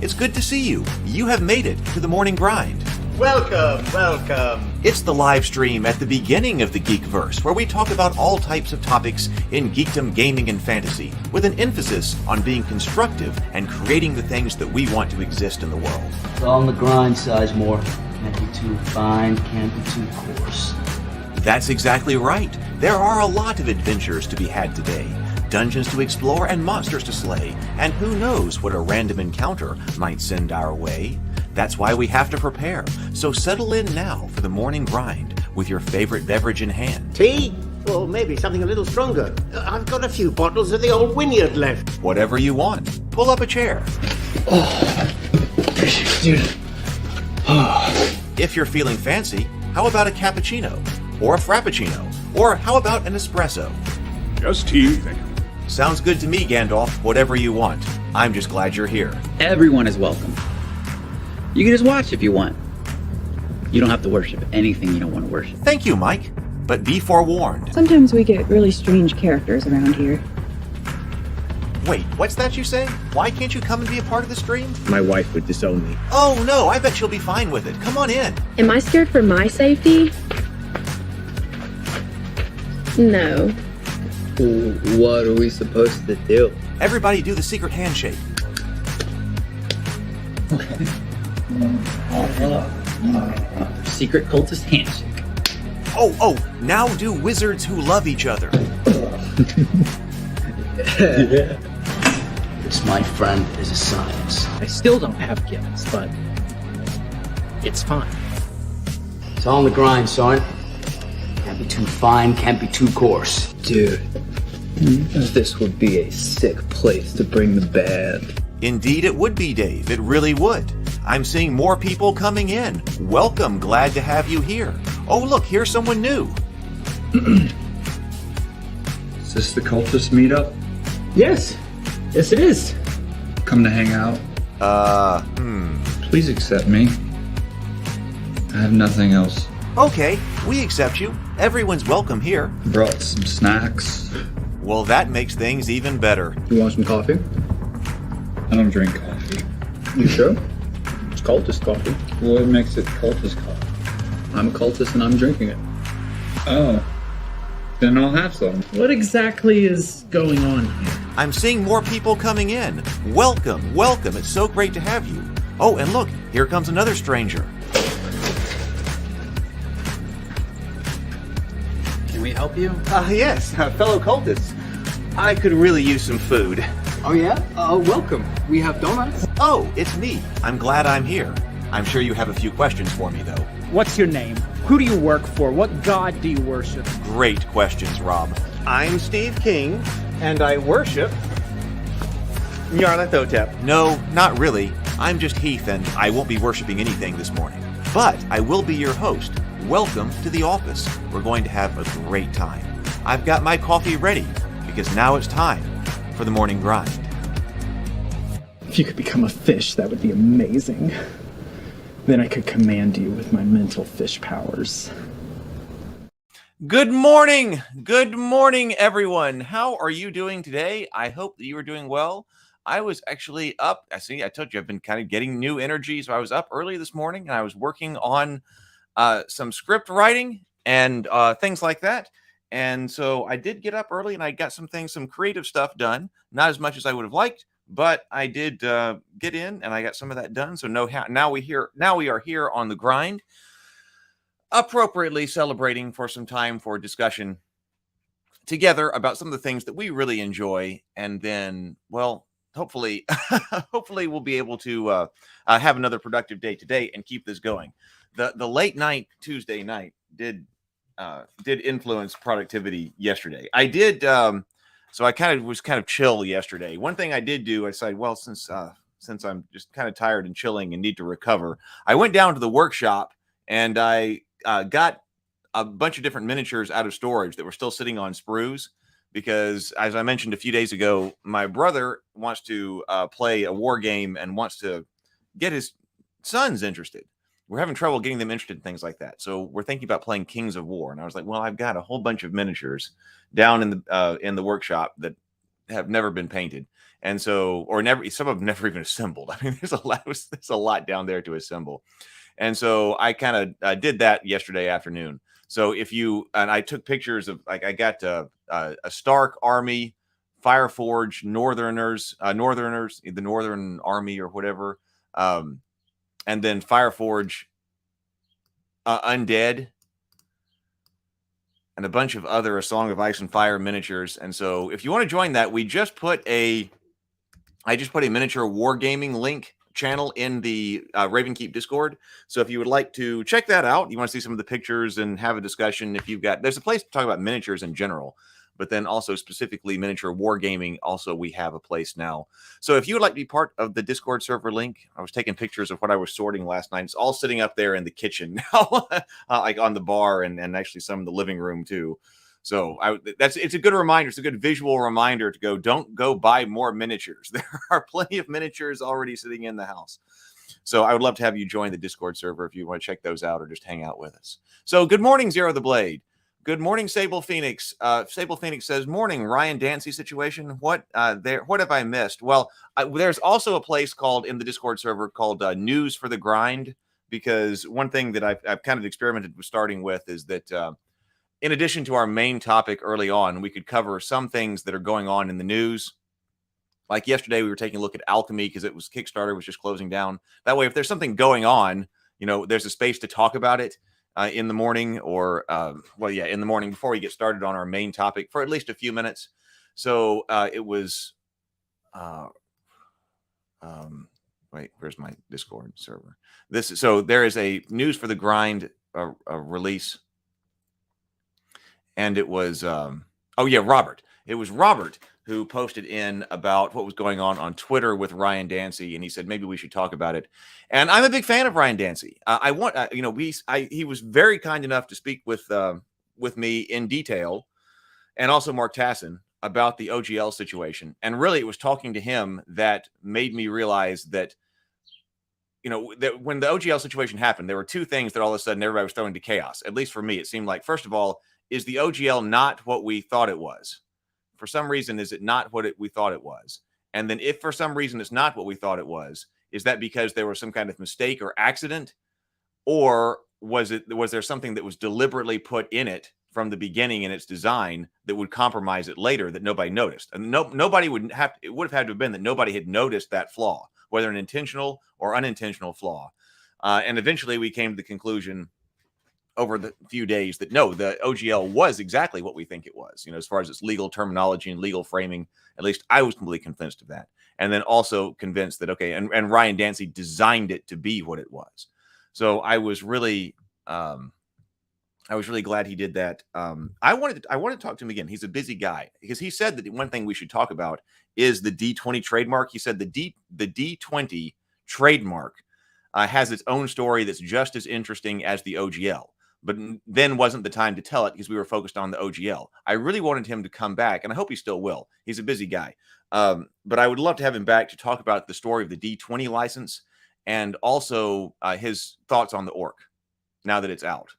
It's good to see you. You have made it to the morning grind. Welcome, welcome. It's the live stream at the beginning of the Geekverse, where we talk about all types of topics in geekdom, gaming, and fantasy, with an emphasis on being constructive and creating the things that we want to exist in the world. It's all on the grind, Sizemore. Can't be too fine, can't be too coarse. That's exactly right. There are a lot of adventures to be had today. Dungeons to explore and monsters to slay, and who knows what a random encounter might send our way. That's why we have to prepare. So settle in now for the morning grind with your favorite beverage in hand. Tea? Or maybe something a little stronger. I've got a few bottles of the old Wynyard left. Whatever you want. Pull up a chair. Dude. If you're feeling fancy, how about a cappuccino? Or a frappuccino? Or how about an espresso? Just tea, thank you. Sounds good to me, Gandalf. Whatever you want. I'm just glad you're here. Everyone is welcome. You can just watch if you want. You don't have to worship anything you don't want to worship. Thank you, Mike. But be forewarned. Sometimes we get really strange characters around here. Wait, what's that you say? Why can't you come and be a part of the stream? My wife would disown me. Oh no, I bet she'll be fine with it. Come on in. Am I scared for my safety? No. What are we supposed to do? Everybody do the secret handshake. Secret cultist handshake. Oh, now do wizards who love each other. This, my friend, is a science. I still don't have gifts, but it's fine. It's all on the grind, son. Can't be too fine, can't be too coarse. Dude, this would be a sick place to bring the band. Indeed it would be, Dave. It really would. I'm seeing more people coming in. Welcome. Glad to have you here. Oh, look, here's someone new. Is this the cultist meetup? Yes it is. Come to hang out? Please accept me. I have nothing else. Okay, we accept you. Everyone's welcome here. Brought some snacks. Well, that makes things even better. You want some coffee? I don't drink coffee. You sure? It's cultist coffee. What makes it cultist coffee? I'm a cultist and I'm drinking it. Oh. Then I'll have some. What exactly is going on here? I'm seeing more people coming in. Welcome, welcome. It's so great to have you. Oh, and look, here comes another stranger. Can we help you? Yes, fellow cultists. I could really use some food. Oh yeah? Welcome. We have donuts. Oh, it's me. I'm glad I'm here. I'm sure you have a few questions for me, though. What's your name? Who do you work for? What god do you worship? Great questions, Rob. I'm Steve King, and I worship Nyarlathotep. No, not really. I'm just Heath, and I won't be worshiping anything this morning. But I will be your host. Welcome to the office. We're going to have a great time. I've got my coffee ready, because now it's time for the morning grind. If you could become a fish, that would be amazing. Then I could command you with my mental fish powers. Good morning! Good morning, everyone! How are you doing today? I hope that you are doing well. I was actually up. I told you I've been kind of getting new energy, so I was up early this morning, and I was working on some script writing and things like that. And so I did get up early, and I got some creative stuff done. Not as much as I would have liked, but I did get in, and I got some of that done. So now we are here on the grind, appropriately celebrating for some time for discussion together about some of the things that we really enjoy, and then, well, hopefully we'll be able to have another productive day today and keep this going. The late night Tuesday night did influence productivity yesterday. I did. So I was kind of chill yesterday. One thing I did do, I said, well, since I'm just kind of tired and chilling and need to recover, I went down to the workshop and I got a bunch of different miniatures out of storage that were still sitting on sprues, because, as I mentioned a few days ago, my brother wants to play a war game and wants to get his sons interested. We're having trouble getting them interested in things like that. So we're thinking about playing Kings of War. And I was like, well, I've got a whole bunch of miniatures down in the workshop that have never been painted. And so, or never, some of them never even assembled. I mean, there's a lot down there to assemble. And so I kind of did that yesterday afternoon. So and I took pictures of, like, I got a Stark Army, Fireforge, Northerners, the Northern Army or whatever. And then Fireforge, Undead, and a bunch of other A Song of Ice and Fire miniatures. And so if you want to join that, I just put a miniature wargaming link channel in the Ravenkeep Discord. So if you would like to check that out, you want to see some of the pictures and have a discussion, there's a place to talk about miniatures in general, but then also specifically miniature wargaming. Also, we have a place now. So if you would like to be part of the Discord server link, I was taking pictures of what I was sorting last night. It's all sitting up there in the kitchen now, like on the bar, and actually some in the living room too. So it's a good reminder. It's a good visual reminder to don't go buy more miniatures. There are plenty of miniatures already sitting in the house. So I would love to have you join the Discord server if you want to check those out or just hang out with us. So good morning, Zero the Blade. Good morning, Sable Phoenix. Sable Phoenix says, morning, Ryan Dancey situation. What have I missed? Well, there's also a place in the Discord server called News for the Grind, because one thing that I've kind of experimented with starting with is that in addition to our main topic early on, we could cover some things that are going on in the news. Like yesterday, we were taking a look at Alchemy because Kickstarter was just closing down. That way, if there's something going on, there's a space to talk about it in the morning, or in the morning before we get started on our main topic for at least a few minutes. So it was. Wait, where's my Discord server? So there is a News for the Grind release. And it was, Robert. It was Robert who posted in about what was going on Twitter with Ryan Dancey, and he said maybe we should talk about it. And I'm a big fan of Ryan Dancey. He was very kind enough to speak with me in detail, and also Mark Tassin, about the OGL situation. And really, it was talking to him that made me realize that, that when the OGL situation happened, there were two things that all of a sudden everybody was throwing into chaos. At least for me, it seemed like, first of all, is the OGL not what we thought it was? For some reason, is it not what we thought it was? And then if for some reason it's not what we thought it was, is that because there was some kind of mistake or accident? Or was there something that was deliberately put in it from the beginning in its design that would compromise it later that nobody noticed? And nobody would have, it would have had to have been that nobody had noticed that flaw, whether an intentional or unintentional flaw. And eventually we came to the conclusion over the few days that no, the OGL was exactly what we think it was, as far as its legal terminology and legal framing. At least I was completely convinced of that. And then also convinced that, okay, and Ryan Dancey designed it to be what it was. So I was really glad he did that. I wanted to talk to him again. He's a busy guy, because he said that one thing we should talk about is the D20 trademark. He said the D20 trademark has its own story that's just as interesting as the OGL. But then wasn't the time to tell it because we were focused on the OGL. I really wanted him to come back, and I hope he still will. He's a busy guy. But I would love to have him back to talk about the story of the D20 license, and also his thoughts on the Orc now that it's out.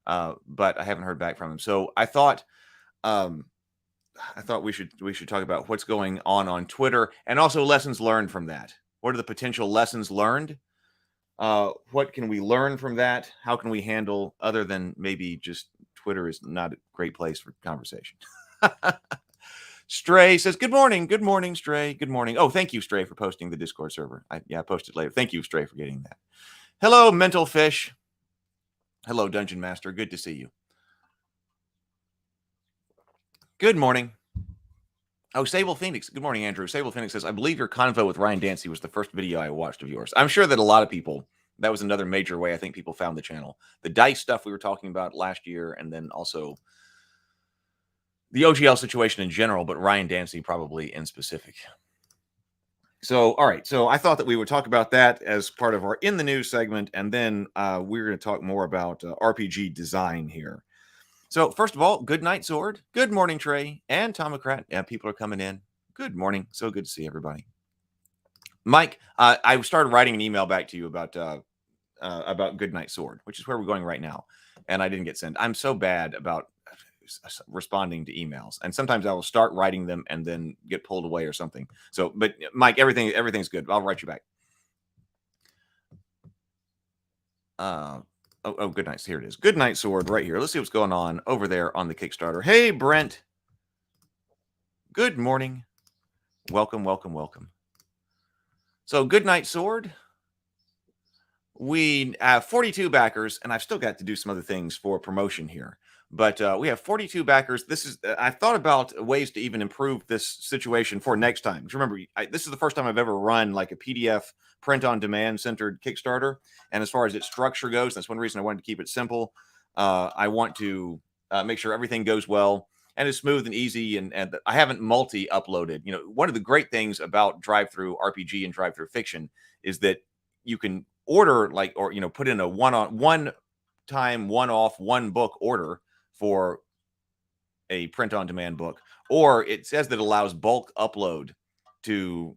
But I haven't heard back from him. So I thought we should talk about what's going on Twitter, and also lessons learned from that. What are the potential lessons learned? What can we learn from that? How can we handle, other than maybe just Twitter is not a great place for conversation? Stray says, good morning, Stray. Good morning. Oh, thank you, Stray, for posting the Discord server. I posted later. Thank you, Stray, for getting that. Hello, Mental Fish. Hello, Dungeon Master. Good to see you. Good morning. Oh, Sable Phoenix. Good morning, Andrew. Sable Phoenix says, I believe your convo with Ryan Dancey was the first video I watched of yours. I'm sure that a lot of people, that was another major way I think people found the channel. The dice stuff we were talking about last year, and then also the OGL situation in general, but Ryan Dancey probably in specific. So, all right. So I thought that we would talk about that as part of our In the News segment, and then we're going to talk more about RPG design here. So first of all, good night, Sword. Good morning, Trey and Tomocrat. Yeah, people are coming in. Good morning. So good to see everybody. Mike, I started writing an email back to you about Good Night Sword, which is where we're going right now, and I didn't get sent. I'm so bad about responding to emails, and sometimes I will start writing them and then get pulled away or something. So, but Mike, everything's good. I'll write you back. Oh, good night. Here it is. Good night sword right here. Let's see what's going on over there on the Kickstarter. Hey, Brent. Good morning. Welcome. So, good night sword. We have 42 backers, and I've still got to do some other things for promotion here. But we have 42 backers. This is I've thought about ways to even improve this situation for next time. Because remember, this is the first time I've ever run like a PDF print-on-demand centered Kickstarter. And as far as its structure goes, that's one reason I wanted to keep it simple. I want to make sure everything goes well and is smooth and easy. And I haven't multi-uploaded. You know, one of the great things about drive-through RPG and drive-through fiction is that you can order put in a one-time, one-off, one-book order for a print-on-demand book, or it says that it allows bulk upload to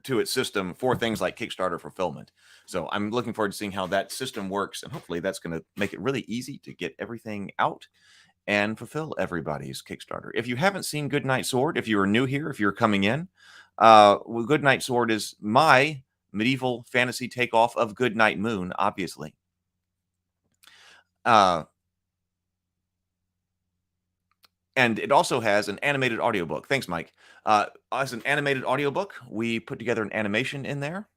its system for things like Kickstarter fulfillment. So I'm looking forward to seeing how that system works, and hopefully that's going to make it really easy to get everything out and fulfill everybody's Kickstarter. If you haven't seen Goodnight Sword, if you are new here, if you're coming in, Goodnight Sword is my medieval fantasy takeoff of Goodnight Moon, obviously. And it also has an animated audiobook. Thanks, Mike. As an animated audiobook, we put together an animation in there.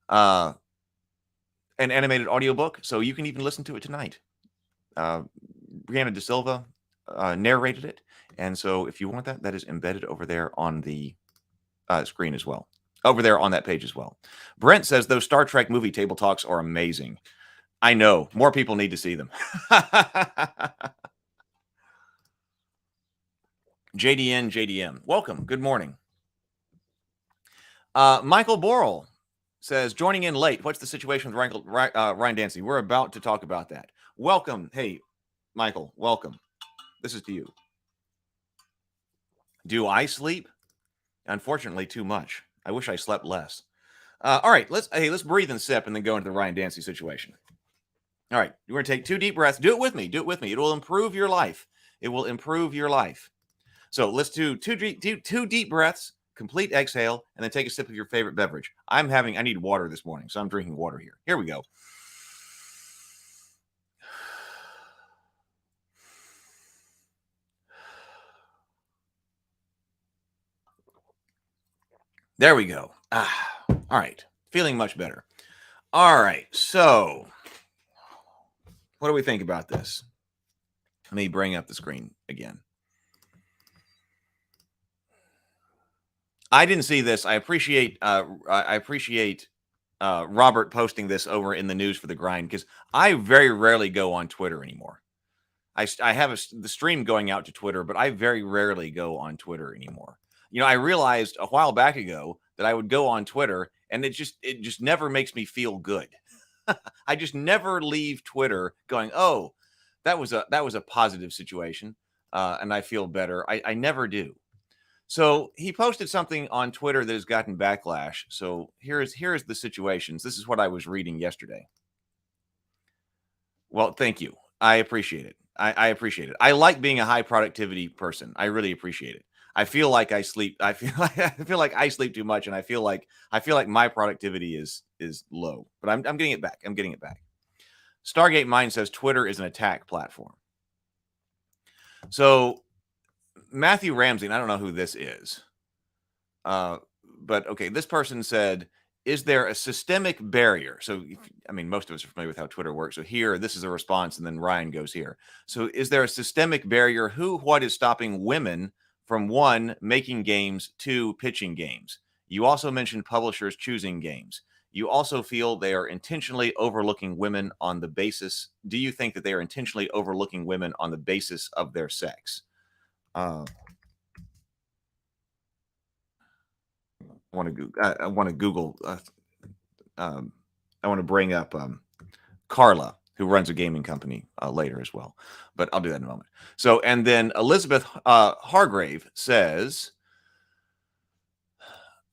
An animated audiobook, so you can even listen to it tonight. Brianna De Silva narrated it. And so if you want that, that is embedded over there on the screen as well. Over there on that page as well. Brent says those Star Trek movie table talks are amazing. I know. More people need to see them. JDM. Welcome. Good morning. Michael Borrell says, joining in late. What's the situation with Ryan Dancey? We're about to talk about that. Welcome. Hey, Michael, welcome. This is to you. Do I sleep? Unfortunately, too much. I wish I slept less. All right, let's breathe and sip and then go into the Ryan Dancey situation. All right, you're going to take 2 deep breaths. Do it with me. It will improve your life. So let's do two deep breaths, complete exhale, and then take a sip of your favorite beverage. I need water this morning, so I'm drinking water here. Here we go. There we go. All right. Feeling much better. All right. So what do we think about this? Let me bring up the screen again. I didn't see this. I appreciate Robert posting this over in the news for the grind, because I very rarely go on Twitter anymore. I have the stream going out to Twitter, but I very rarely go on Twitter anymore. You know, I realized a while back ago that I would go on Twitter and it just never makes me feel good. I just never leave Twitter going, oh, that was a positive situation. And I feel better. I never do. So he posted something on Twitter that has gotten backlash. So here is the situations. This is what I was reading yesterday. Well, thank you. I appreciate it. I appreciate it. I like being a high productivity person. I really appreciate it. I feel like I sleep. I feel like I sleep too much, and I feel like my productivity is low. But I'm getting it back. Stargate Mind says Twitter is an attack platform. So Matthew Ramsey, and I don't know who this is, but okay, this person said, is there a systemic barrier? So, I mean, most of us are familiar with how Twitter works. So here, this is a response, and then Ryan goes here. So is there a systemic barrier? What is stopping women from 1, making games, 2, pitching games? You also mentioned publishers choosing games. You also feel they are intentionally overlooking women on the basis. Do you think that they are intentionally overlooking women on the basis of their sex? I want to bring up Carla, who runs a gaming company later as well, but I'll do that in a moment. So, and then Elizabeth Hargrave says,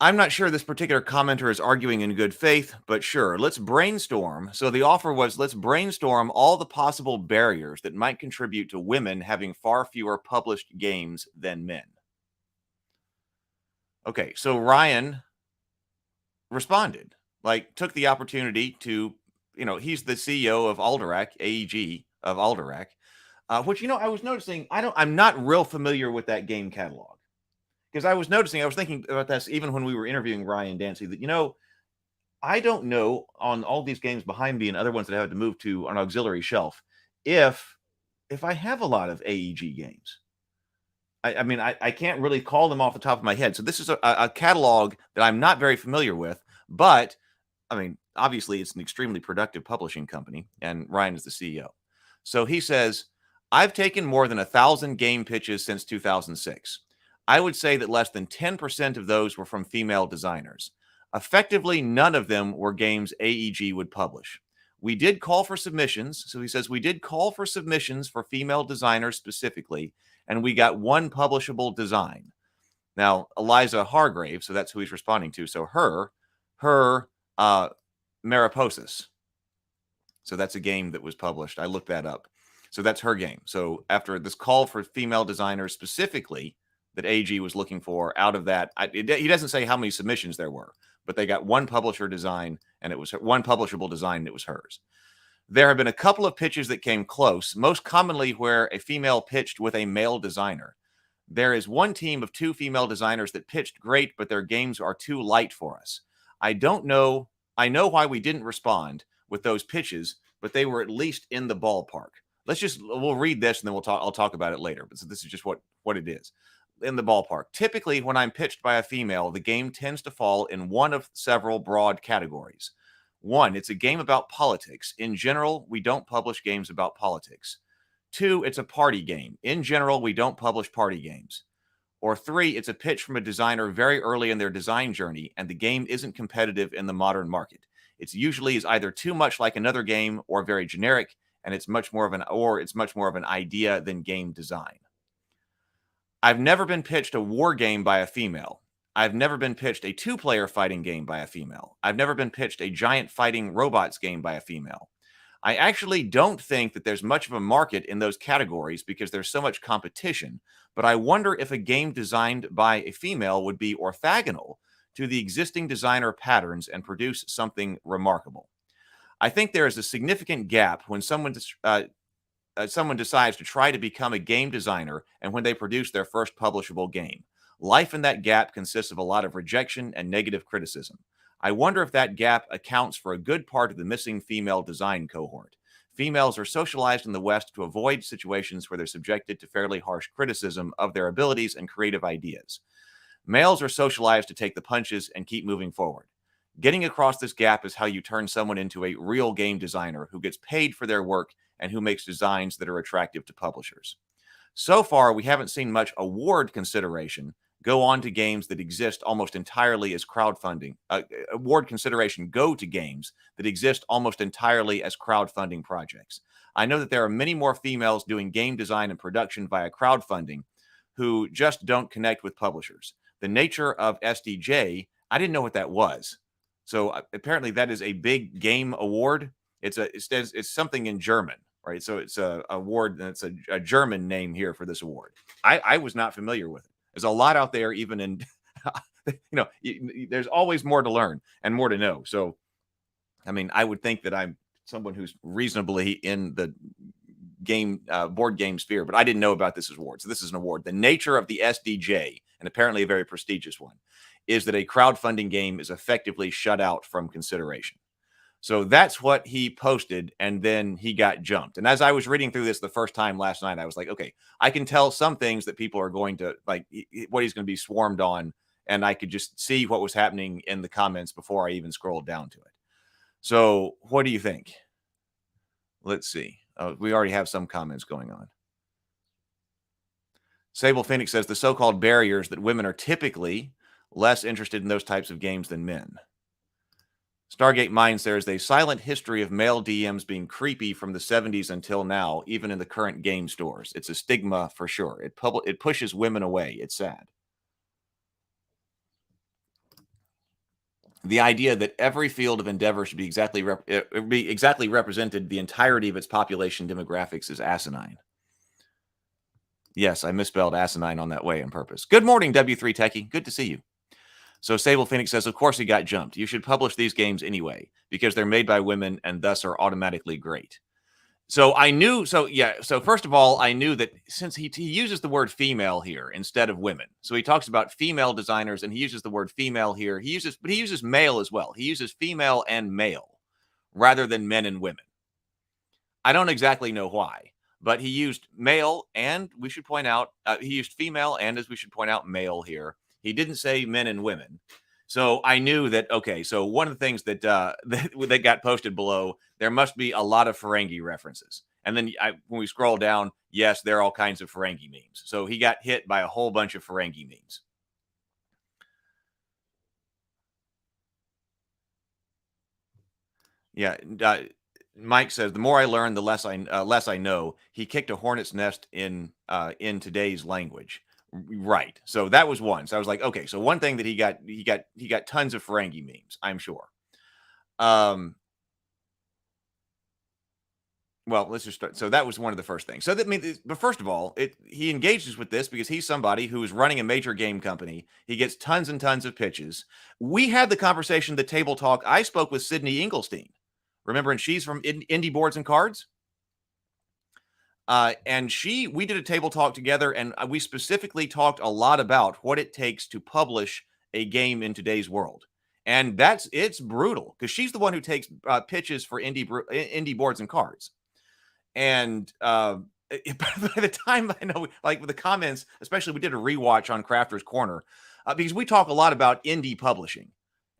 I'm not sure this particular commenter is arguing in good faith, but sure, let's brainstorm. So the offer was, let's brainstorm all the possible barriers that might contribute to women having far fewer published games than men. Okay, so Ryan responded, like took the opportunity to, he's the CEO of Alderac, AEG of Alderac, which, I was noticing, I'm not real familiar with that game catalog. Because I was thinking about this even when we were interviewing Ryan Dancey, that, I don't know on all these games behind me and other ones that I had to move to an auxiliary shelf, if I have a lot of AEG games. I mean, I can't really call them off the top of my head. So this is a catalog that I'm not very familiar with, but I mean, obviously it's an extremely productive publishing company, and Ryan is the CEO. So he says, I've taken more than 1,000 game pitches since 2006. I would say that less than 10% of those were from female designers. Effectively, none of them were games AEG would publish. We did call for submissions. So he says, we did call for submissions for female designers specifically, and we got one publishable design. Now, Eliza Hargrave, so that's who he's responding to. So her Mariposas. So that's a game that was published. I looked that up. So that's her game. So after this call for female designers specifically, that AG was looking for, out of that, he doesn't say how many submissions there were, but they got one publisher design, and it was one publishable design, and it was hers. There have been a couple of pitches that came close, most commonly where a female pitched with a male designer. There is one team of 2 female designers that pitched great, but their games are too light for us. I know why we didn't respond with those pitches, but they were at least in the ballpark. We'll read this and then I'll talk about it later. But so this is just what it is. In the ballpark. Typically, when I'm pitched by a female, the game tends to fall in one of several broad categories. 1, it's a game about politics. In general, we don't publish games about politics. 2, it's a party game. In general, we don't publish party games. Or 3, it's a pitch from a designer very early in their design journey, and the game isn't competitive in the modern market. It's usually is either too much like another game or very generic, and it's much more of an idea than game design. I've never been pitched a war game by a female. I've never been pitched a 2-player fighting game by a female. I've never been pitched a giant fighting robots game by a female. I actually don't think that there's much of a market in those categories because there's so much competition, but I wonder if a game designed by a female would be orthogonal to the existing designer patterns and produce something remarkable. I think there is a significant gap when someone decides to try to become a game designer and when they produce their first publishable game. Life in that gap consists of a lot of rejection and negative criticism. I wonder if that gap accounts for a good part of the missing female design cohort. Females are socialized in the West to avoid situations where they're subjected to fairly harsh criticism of their abilities and creative ideas. Males are socialized to take the punches and keep moving forward. Getting across this gap is how you turn someone into a real game designer who gets paid for their work and who makes designs that are attractive to publishers. So far, we haven't seen much award consideration go on to games that exist almost entirely as crowdfunding. Award consideration go to games that exist almost entirely as crowdfunding projects. I know that there are many more females doing game design and production via crowdfunding who just don't connect with publishers. The nature of SDJ, I didn't know what that was. So apparently that is a big game award. It's something in German, right? So it's a award, and it's a German name here for this award. I was not familiar with it. There's a lot out there, even in, there's always more to learn and more to know. So, I mean, I would think that I'm someone who's reasonably in the game, board game sphere, but I didn't know about this award. So this is an award. The nature of the SDJ, and apparently a very prestigious one, is that a crowdfunding game is effectively shut out from consideration. So that's what he posted, and then he got jumped. And as I was reading through this the first time last night, I was like, okay, I can tell some things that people are going to, like, what he's going to be swarmed on, and I could just see what was happening in the comments before I even scrolled down to it. So what do you think? Let's see. We already have some comments going on. Sable Phoenix says the so-called barriers that women are typically less interested in those types of games than men. Stargate Minds, there is a silent history of male DMs being creepy from the 70s until now, even in the current game stores. It's a stigma for sure. It pushes women away. It's sad. the idea that every field of endeavor should be exactly represented, the entirety of its population demographics, is asinine. Yes, I misspelled asinine on that way on purpose. Good morning, W3 Techie. Good to see you. So Sable Phoenix says, of course he got jumped. You should publish these games anyway, because they're made by women and thus are automatically great. So I knew, so first of all, I knew that since he uses the word female here instead of women. So he talks about female designers and he uses the word female here. But he uses male as well. He uses female and male rather than men and women. I don't exactly know why, but he used male, and we should point out, he used female and, as we should point out, male here. He didn't say men and women. So I knew that, okay, so one of the things that that got posted below, there must be a lot of Ferengi references. And then when we scroll down, yes, there are all kinds of Ferengi memes. So he got hit by a whole bunch of Ferengi memes. Yeah, Mike says, the more I learn, the less I know. He kicked a hornet's nest in today's language. Right. So that was one. So I was like, okay, so one thing that he got tons of Ferengi memes, I'm sure. Well, let's just start. So that was one of the first things. So that means, but first of all, he engages with this because he's somebody who is running a major game company. He gets tons and tons of pitches. We had the conversation, the table talk. I spoke with Sydney Engelstein. Remember, and she's from Indie Boards and Cards. And we did a table talk together, and we specifically talked a lot about what it takes to publish a game in today's world. And it's brutal because she's the one who takes pitches for Indie Boards and Cards. And by the time, I know, like with the comments, especially we did a rewatch on Crafter's Corner because we talk a lot about indie publishing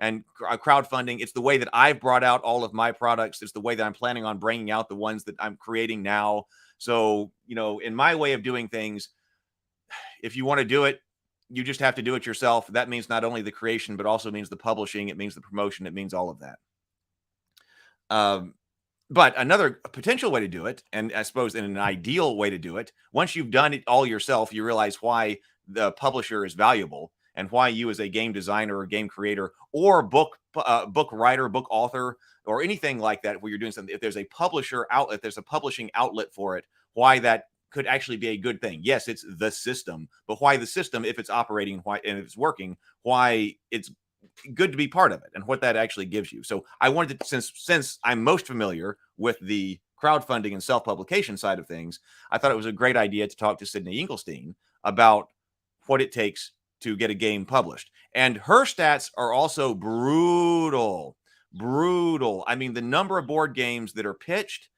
and crowdfunding. It's the way that I've brought out all of my products. It's the way that I'm planning on bringing out the ones that I'm creating now. So, in my way of doing things, if you want to do it, you just have to do it yourself. That means not only the creation, but also means the publishing. It means the promotion. It means all of that. But another potential way to do it, and I suppose in an ideal way to do it, once you've done it all yourself, you realize why the publisher is valuable and why you as a game designer or game creator or book writer, book author, or anything like that, where you're doing something, if there's a publisher outlet, there's a publishing outlet for it, why that could actually be a good thing. Yes, it's the system, but why the system, if it's operating, and if it's working, why it's good to be part of it and what that actually gives you. So I wanted to, since I'm most familiar with the crowdfunding and self-publication side of things, I thought it was a great idea to talk to Sydney Engelstein about what it takes to get a game published. And her stats are also brutal. I mean, the number of board games that are pitched,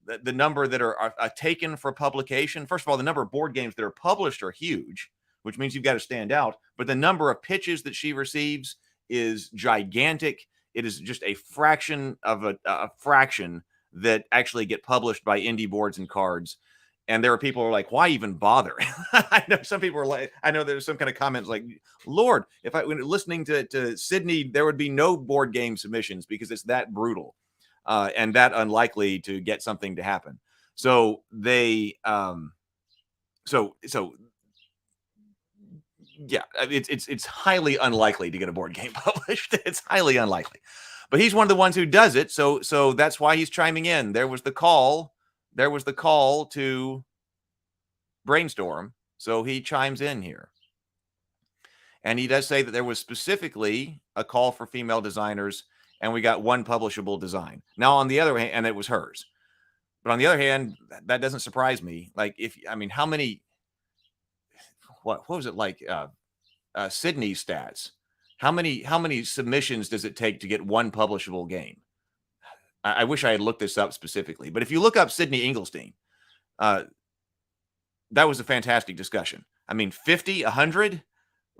the number that are taken for publication. First of all, the number of board games that are published are huge, which means you've got to stand out. But the number of pitches that she receives is gigantic. It is just a fraction of a fraction that actually get published by Indie Boards and Cards. And there are people who are like, why even bother? I know some people are like, I know there's some kind of comments like, Lord, if I when listening to Sydney, there would be no board game submissions because it's that brutal and that unlikely to get something to happen. So they, yeah, it's highly unlikely to get a board game published. It's highly unlikely, but he's one of the ones who does it. So that's why he's chiming in. There was the call to brainstorm. So he chimes in here. And he does say that there was specifically a call for female designers, and we got one publishable design. Now, on the other hand, and it was hers. But on the other hand, that doesn't surprise me. Like, how many, what was it like? Sydney's stats. How many submissions does it take to get one publishable game? I wish I had looked this up specifically. But if you look up Sydney Engelstein, that was a fantastic discussion. I mean, 50, 100,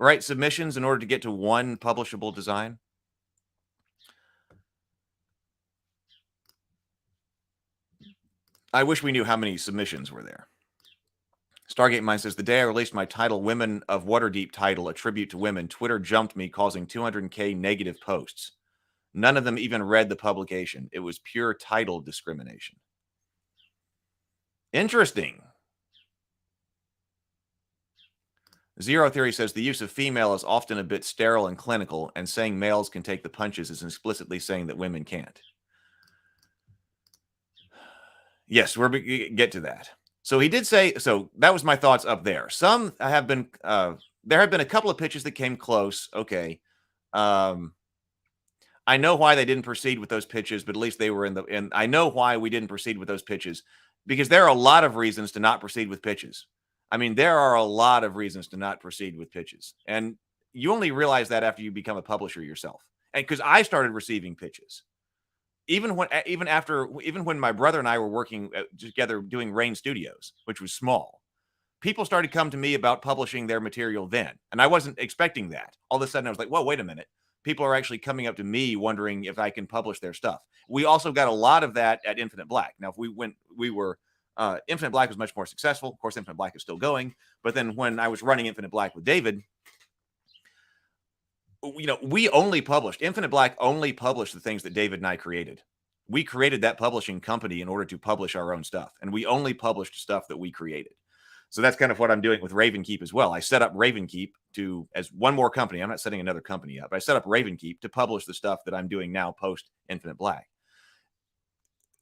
right, submissions in order to get to one publishable design. I wish we knew how many submissions were there. Stargate Mind says, the day I released my title, Women of Waterdeep title, a tribute to women, Twitter jumped me, causing 200K negative posts. None of them even read the publication. It was pure title discrimination. Interesting. Zero Theory says the use of female is often a bit sterile and clinical, and saying males can take the punches is explicitly saying that women can't. Yes, we're get to that. So he did say, so that was my thoughts up there. Some have been, there have been a couple of pitches that came close. Okay. I know why they didn't proceed with those pitches, but at least they were and I know why we didn't proceed with those pitches, because there are a lot of reasons to not proceed with pitches. I mean, there are a lot of reasons to not proceed with pitches. And you only realize that after you become a publisher yourself. And because I started receiving pitches. Even when my brother and I were working together doing Rain Studios, which was small, people started coming to me about publishing their material then. And I wasn't expecting that. All of a sudden I was like, whoa, wait a minute. People are actually coming up to me wondering if I can publish their stuff. We also got a lot of that at Infinite Black. Now, Infinite Black was much more successful. Of course, Infinite Black is still going. But then when I was running Infinite Black with David, Infinite Black only published the things that David and I created. We created that publishing company in order to publish our own stuff. And we only published stuff that we created. So that's kind of what I'm doing with Ravenkeep as well. I set up Ravenkeep as one more company. I'm not setting another company up. I set up Ravenkeep to publish the stuff that I'm doing now post Infinite Black.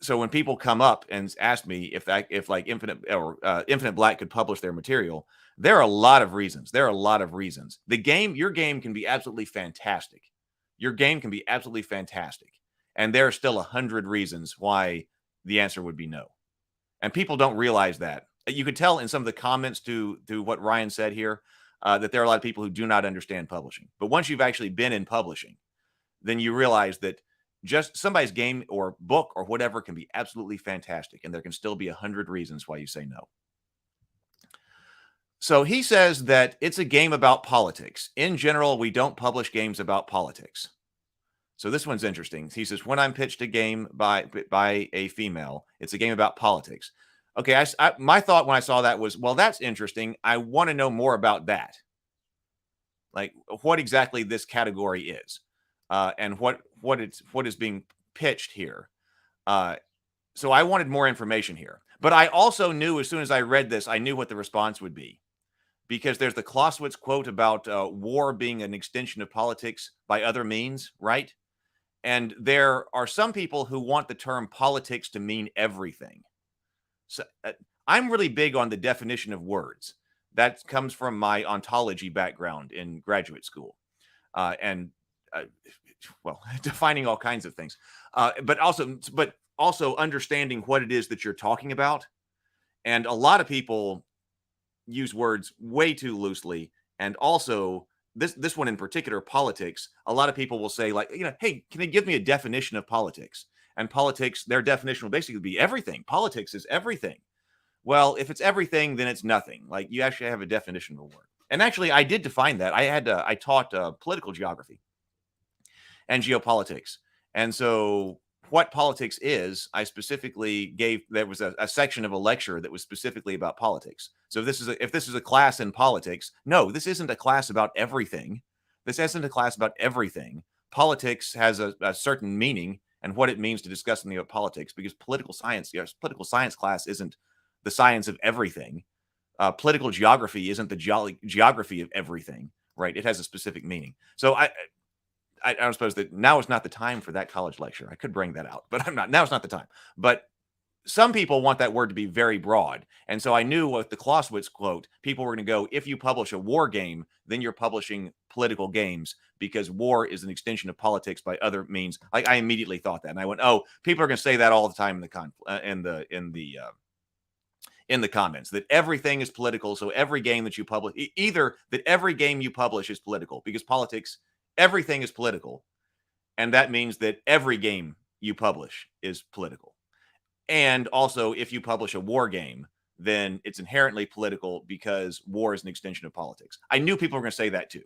So when people come up and ask me if Infinite Black could publish their material, there are a lot of reasons. Your game can be absolutely fantastic. And there are still 100 reasons why the answer would be no. And people don't realize that. You could tell in some of the comments to what Ryan said here that there are a lot of people who do not understand publishing. But once you've actually been in publishing, then you realize that just somebody's game or book or whatever can be absolutely fantastic. And there can still be 100 reasons why you say no. So he says that it's a game about politics. In general, we don't publish games about politics. So this one's interesting. He says, when I'm pitched a game by a female, it's a game about politics. Okay, my thought when I saw that was, well, that's interesting. I want to know more about that. Like what exactly this category is, and what is being pitched here. So I wanted more information here. But I also knew as soon as I read this, I knew what the response would be. Because there's the Clausewitz quote about war being an extension of politics by other means, right? And there are some people who want the term politics to mean everything. So I'm really big on the definition of words. That comes from my ontology background in graduate school, and defining all kinds of things, but also understanding what it is that you're talking about. And a lot of people use words way too loosely, and also this one in particular, politics. A lot of people will say, like, hey, can they give me a definition of politics? And politics, their definition will basically be everything. Politics is everything. Well, if it's everything, then it's nothing. Like, you actually have a definition of a word. And actually, I did define that. I taught political geography and geopolitics. And so what politics is, I specifically gave, there was a section of a lecture that was specifically about politics. So if this is a class in politics, no, this isn't a class about everything. This isn't a class about everything. Politics has a certain meaning and what it means to discuss something about politics, because political science class isn't the science of everything. Political geography isn't the geography of everything, right? It has a specific meaning. So I don't suppose that now is not the time for that college lecture. I could bring that out, but I'm not. Now is not the time. But some people want that word to be very broad. And so I knew with the Clausewitz quote, people were going to go, if you publish a war game, then you're publishing political games, because war is an extension of politics by other means. I immediately thought that. And I went, oh, people are going to say that all the time in the comments, that everything is political. So every game that you publish, either that every game you publish is political, because politics, everything is political. And that means that every game you publish is political. And also, if you publish a war game, then it's inherently political, because war is an extension of politics. I knew people were going to say that too.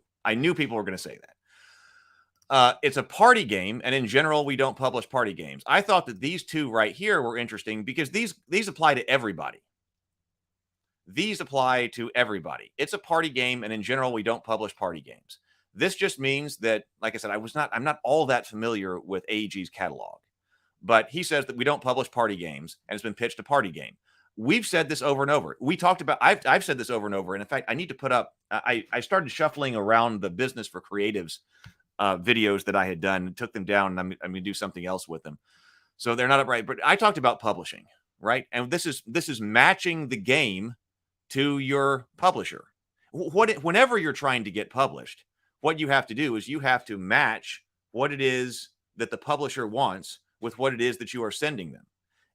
It's a party game, and in general, we don't publish party games. I thought that these two right here were interesting because these apply to everybody. These apply to everybody. It's a party game, and in general, we don't publish party games. This just means that, like I said, I'm not all that familiar with AEG's catalog, but he says that we don't publish party games, and it's been pitched a party game. we've said this over and over. We talked about, I've said this over and over. And in fact, I need to put up, I started shuffling around the business for creatives videos that I had done and took them down, and I'm going to do something else with them. So they're not up right. But I talked about publishing, right? And this is matching the game to your publisher. Whenever you're trying to get published, what you have to do is you have to match what it is that the publisher wants with what it is that you are sending them.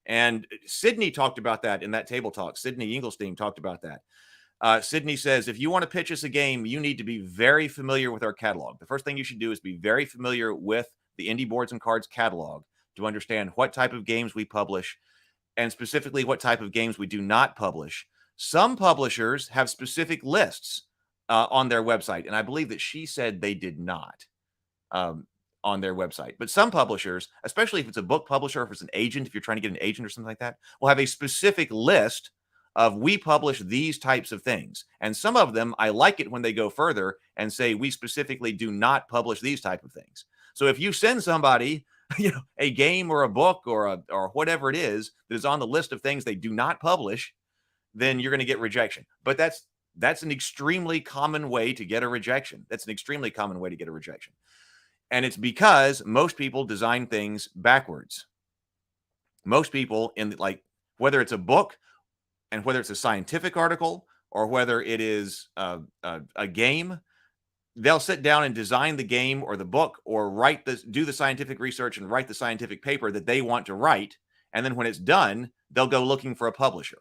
And Sydney talked about that in that table talk. Sydney Inglestein talked about that. Sydney says, if you want to pitch us a game, you need to be very familiar with our catalog. The first thing you should do is be very familiar with the Indie Boards and Cards catalog to understand what type of games we publish and specifically what type of games we do not publish. Some publishers have specific lists on their website, and I believe that she said they did not on their website. But some publishers, especially if it's a book publisher, if it's an agent, if you're trying to get an agent or something like that, will have a specific list of we publish these types of things. And some of them, I like it when they go further and say we specifically do not publish these type of things. So if you send somebody, a game or a book or whatever it is that is on the list of things they do not publish, then you're going to get rejection. But that's an extremely common way to get a rejection. That's an extremely common way to get a rejection. And it's because most people design things backwards. Most people whether it's a book and whether it's a scientific article or whether it is a game, they'll sit down and design the game or the book or do the scientific research and write the scientific paper that they want to write. And then when it's done, they'll go looking for a publisher.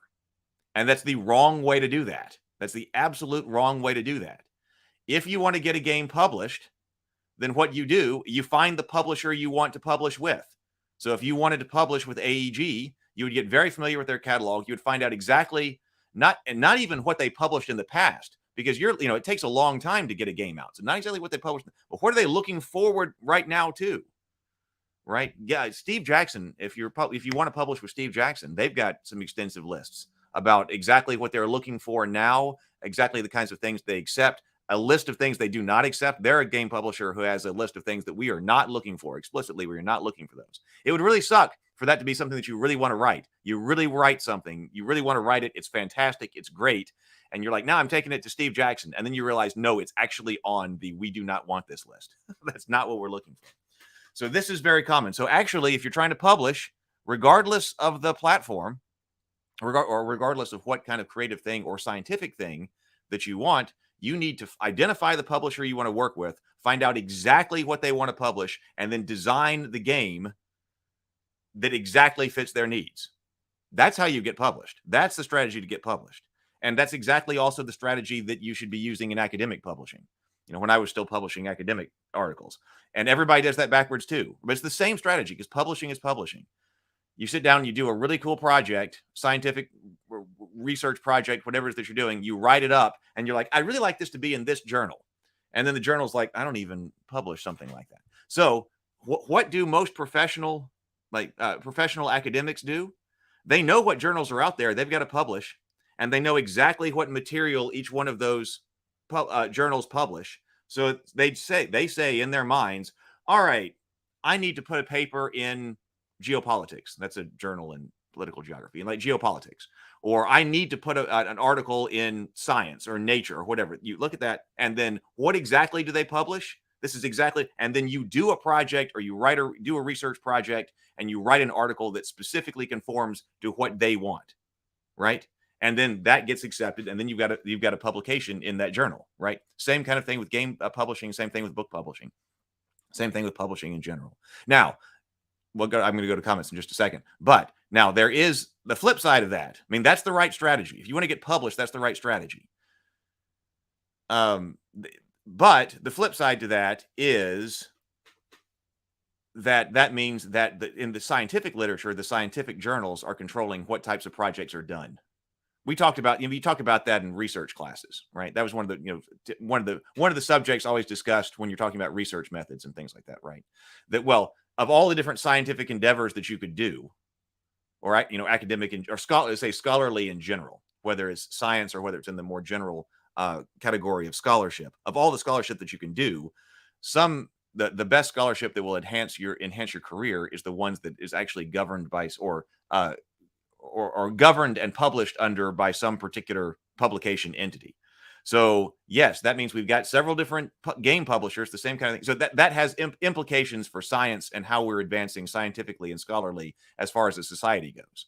And that's the wrong way to do that. That's the absolute wrong way to do that. If you want to get a game published, then what you do, you find the publisher you want to publish with. So if you wanted to publish with AEG, you would get very familiar with their catalog. You would find out exactly, not even what they published in the past, because it takes a long time to get a game out. So not exactly what they published, but what are they looking forward right now to? Right? Yeah, Steve Jackson, if you want to publish with Steve Jackson, they've got some extensive lists about exactly what they're looking for now, exactly the kinds of things they accept, a list of things they do not accept. They're a game publisher who has a list of things that we are not looking for explicitly. We are not looking for those. It would really suck for that to be something that you really want to write. You really write something. You really want to write it. It's fantastic. It's great. And you're like, now I'm taking it to Steve Jackson. And then you realize, no, it's actually on the we do not want this list. That's not what we're looking for. So this is very common. So actually, if you're trying to publish, regardless of the platform, or regardless of what kind of creative thing or scientific thing that you want, you need to identify the publisher you want to work with, find out exactly what they want to publish, and then design the game that exactly fits their needs. That's how you get published. That's the strategy to get published. And that's exactly also the strategy that you should be using in academic publishing. When I was still publishing academic articles. And everybody does that backwards too. But it's the same strategy because publishing is publishing. You sit down and you do a really cool project, scientific research project, whatever it is that you're doing, you write it up and you're like, I really like this to be in this journal. And then the journal's like, I don't even publish something like that. So what do most professional academics do? They know what journals are out there. They've got to publish, and they know exactly what material each one of those journals publish. So they say in their minds, all right, I need to put a paper in geopolitics. That's a journal in political geography, and like geopolitics. Or I need to put an article in Science or Nature or whatever. You look at that, and then what exactly do they publish? This is exactly, and then you do a project, or you do a research project, and you write an article that specifically conforms to what they want, right? And then that gets accepted, and then you've got a publication in that journal, right? Same kind of thing with game publishing, same thing with book publishing, same thing with publishing in general. Now, I'm going to go to comments in just a second, but now there is the flip side of that. I mean, that's the right strategy. If you want to get published, that's the right strategy. But the flip side to that is that means that in the scientific literature, the scientific journals are controlling what types of projects are done. We talked about, you talk about that in research classes, right? That was one of the subjects always discussed when you're talking about research methods and things like that, right? That, well, of all the different scientific endeavors that you could do, or academic or scholarly in general, whether it's science or whether it's in the more general category of scholarship, of all the scholarship that you can do, the best scholarship that will enhance your career is the ones that is actually governed by or or governed and published under by some particular publication entity. So yes, that means we've got several different game publishers, the same kind of thing. So that has implications for science and how we're advancing scientifically and scholarly as far as the society goes.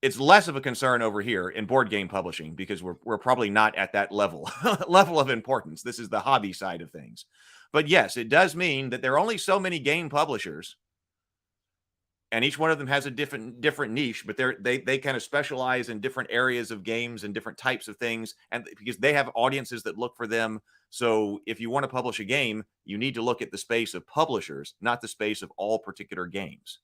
It's less of a concern over here in board game publishing because we're probably not at that level level of importance. This is the hobby side of things. But yes, it does mean that there are only so many game publishers, and each one of them has a different niche, but they kind of specialize in different areas of games and different types of things, and because they have audiences that look for them. So if you want to publish a game, you need to look at the space of publishers, not the space of all particular games.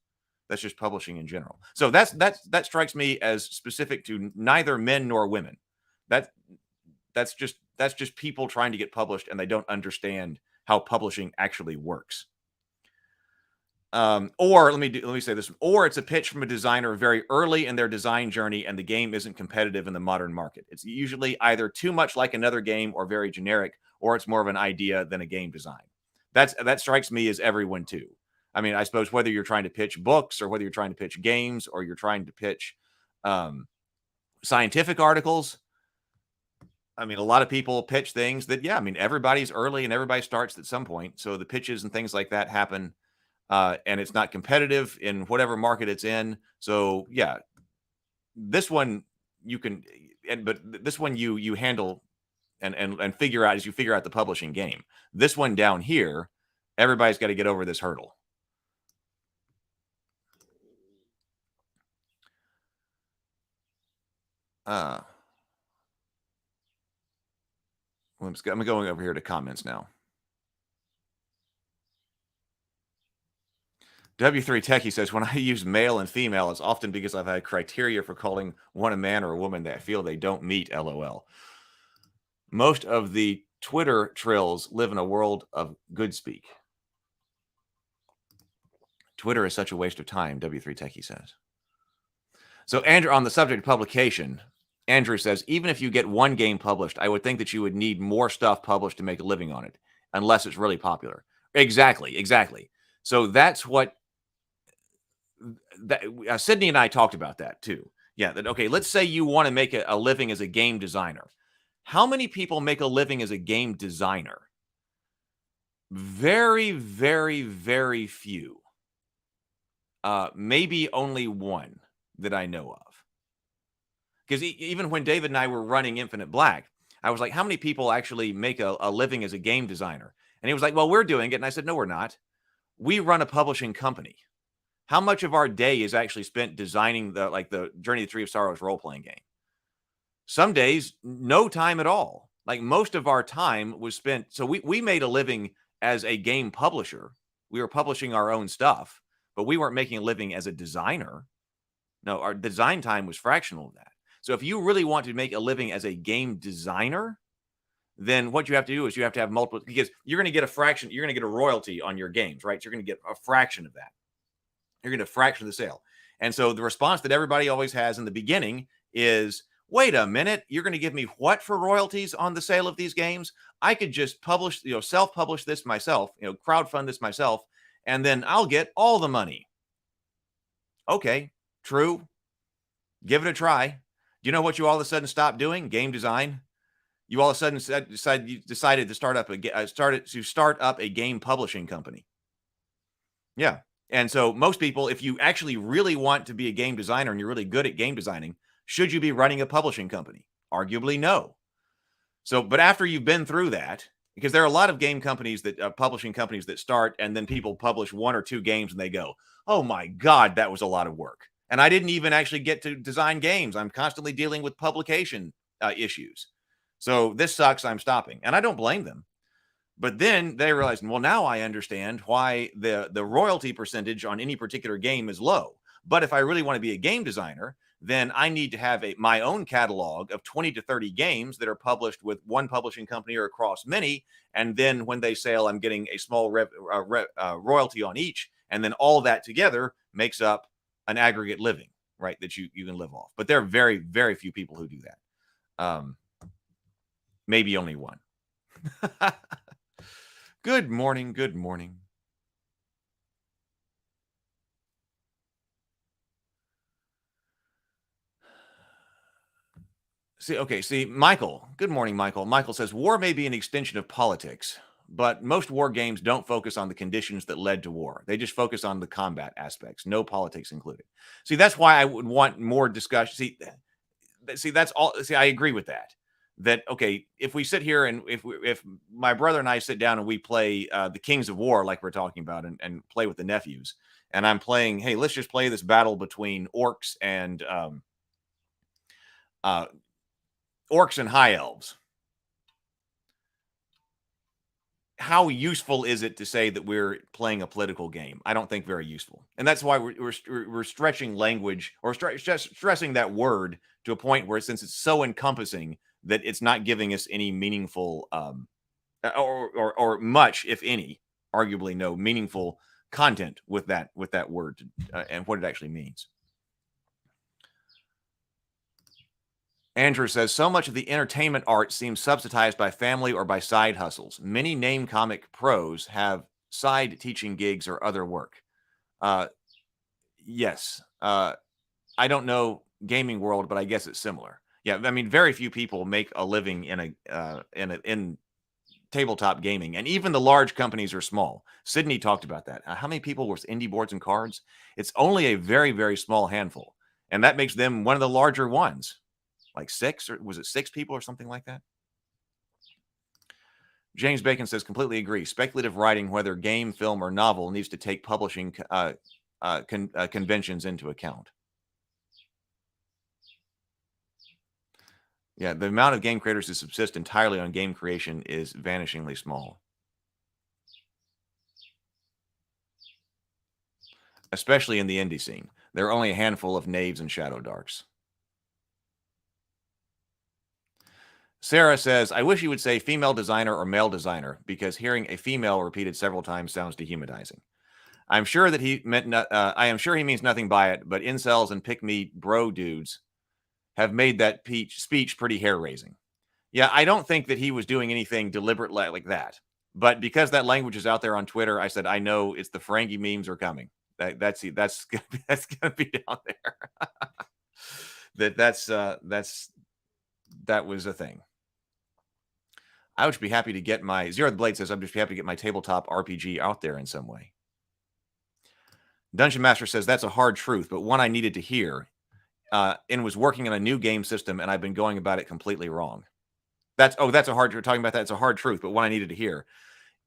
That's just publishing in general. So that strikes me as specific to neither men nor women. That's just people trying to get published, and they don't understand how publishing actually works. Or let me say this, or it's a pitch from a designer very early in their design journey and the game isn't competitive in the modern market. It's usually either too much like another game or very generic, or it's more of an idea than a game design. That strikes me as everyone too. I mean, I suppose whether you're trying to pitch books or whether you're trying to pitch games or you're trying to pitch scientific articles. I mean, a lot of people pitch things that, yeah, I mean, everybody's early and everybody starts at some point. So the pitches and things like that happen. And it's not competitive in whatever market it's in. So yeah, this one you can, but this one you handle and figure out as you figure out the publishing game. This one down here, everybody's got to get over this hurdle. I'm going over here to comments now. W3 Techie says, when I use male and female, it's often because I've had criteria for calling one a man or a woman that I feel they don't meet, LOL. Most of the Twitter trills live in a world of good speak. Twitter is such a waste of time, W3 Techie says. So Andrew, on the subject of publication, Andrew says, even if you get one game published, I would think that you would need more stuff published to make a living on it, unless it's really popular. Exactly. So that's what Sydney and I talked about that too. Yeah, that okay, let's say you want to make a living as a game designer. How many people make a living as a game designer? Very, very, very few. Maybe only one that I know of. Because even when David and I were running Infinite Black, I was like, how many people actually make a living as a game designer? And he was like, well, we're doing it. And I said, no, we're not. We run a publishing company. How much of our day is actually spent designing the Journey to the Tree of Sorrows role-playing game? Some days, no time at all. Like most of our time was spent. So we made a living as a game publisher. We were publishing our own stuff, but we weren't making a living as a designer. No, our design time was fractional of that. So if you really want to make a living as a game designer, then what you have to do is you have to have multiple, because you're going to get a fraction, you're going to get a royalty on your games, right? So you're going to get a fraction of that. You're going to fraction of the sale. And so the response that everybody always has in the beginning is, wait a minute, you're going to give me what for royalties on the sale of these games? I could just publish, self-publish this myself, crowdfund this myself, and then I'll get all the money. Okay, true. Give it a try. Do you know what you all of a sudden stopped doing? Game design. You all of a sudden decided to start up a game publishing company. Yeah. And so most people, if you actually really want to be a game designer and you're really good at game designing, should you be running a publishing company? Arguably, no. So, but after you've been through that, because there are a lot of game companies that publishing companies that start and then people publish one or two games and they go, oh my God, that was a lot of work. And I didn't even actually get to design games. I'm constantly dealing with publication issues. So this sucks. I'm stopping. And I don't blame them. But then they realized, well, now I understand why the royalty percentage on any particular game is low. But if I really want to be a game designer, then I need to have my own catalog of 20 to 30 games that are published with one publishing company or across many. And then when they sell, I'm getting a small royalty on each. And then all that together makes up an aggregate living, right, that you can live off. But there are very, very few people who do that. Maybe only one. Good morning. Good morning. See, Michael. Good morning, Michael. Michael says war may be an extension of politics, but most war games don't focus on the conditions that led to war. They just focus on the combat aspects, no politics included. See, that's why I would want more discussion. See, that's all. See, I agree with that. That okay, if we sit here and if my brother and I sit down and we play the Kings of War like we're talking about and play with the nephews, and I'm playing, hey, let's just play this battle between orcs and high elves. How useful is it to say that we're playing a political game? I don't think very useful. And that's why we're stretching language or stressing that word to a point where, since it's so encompassing, that it's not giving us any meaningful or much, if any, arguably no meaningful content with that word and what it actually means. Andrew says, so much of the entertainment art seems subsidized by family or by side hustles. Many name comic pros have side teaching gigs or other work. Yes. I don't know gaming world, but I guess it's similar. Yeah, I mean, very few people make a living in tabletop gaming, and even the large companies are small. Sydney talked about that. How many people with indie boards and cards? It's only a very, very small handful, and that makes them one of the larger ones. Like 6, or was it 6 people or something like that? James Bacon says, completely agree. Speculative writing, whether game, film, or novel, needs to take publishing conventions into account. Yeah, the amount of game creators who subsist entirely on game creation is vanishingly small. Especially in the indie scene. There are only a handful of knaves and shadow darks. Sarah says, I wish you would say female designer or male designer, because hearing a female repeated several times sounds dehumanizing. I'm sure that he meant I am sure he means nothing by it, but incels and pick-me bro dudes have made that speech pretty hair-raising. Yeah, I don't think that he was doing anything deliberate like that. But because that language is out there on Twitter, I said, I know it's the Ferengi memes are coming. That's gonna be down there. That was a thing. I would just be happy to get my Zero the Blade says I'm just happy to get my tabletop RPG out there in some way. Dungeon Master says that's a hard truth, but one I needed to hear. And was working on a new game system, and I've been going about it completely wrong. That's a hard. We're talking about that. It's a hard truth, but one I needed to hear.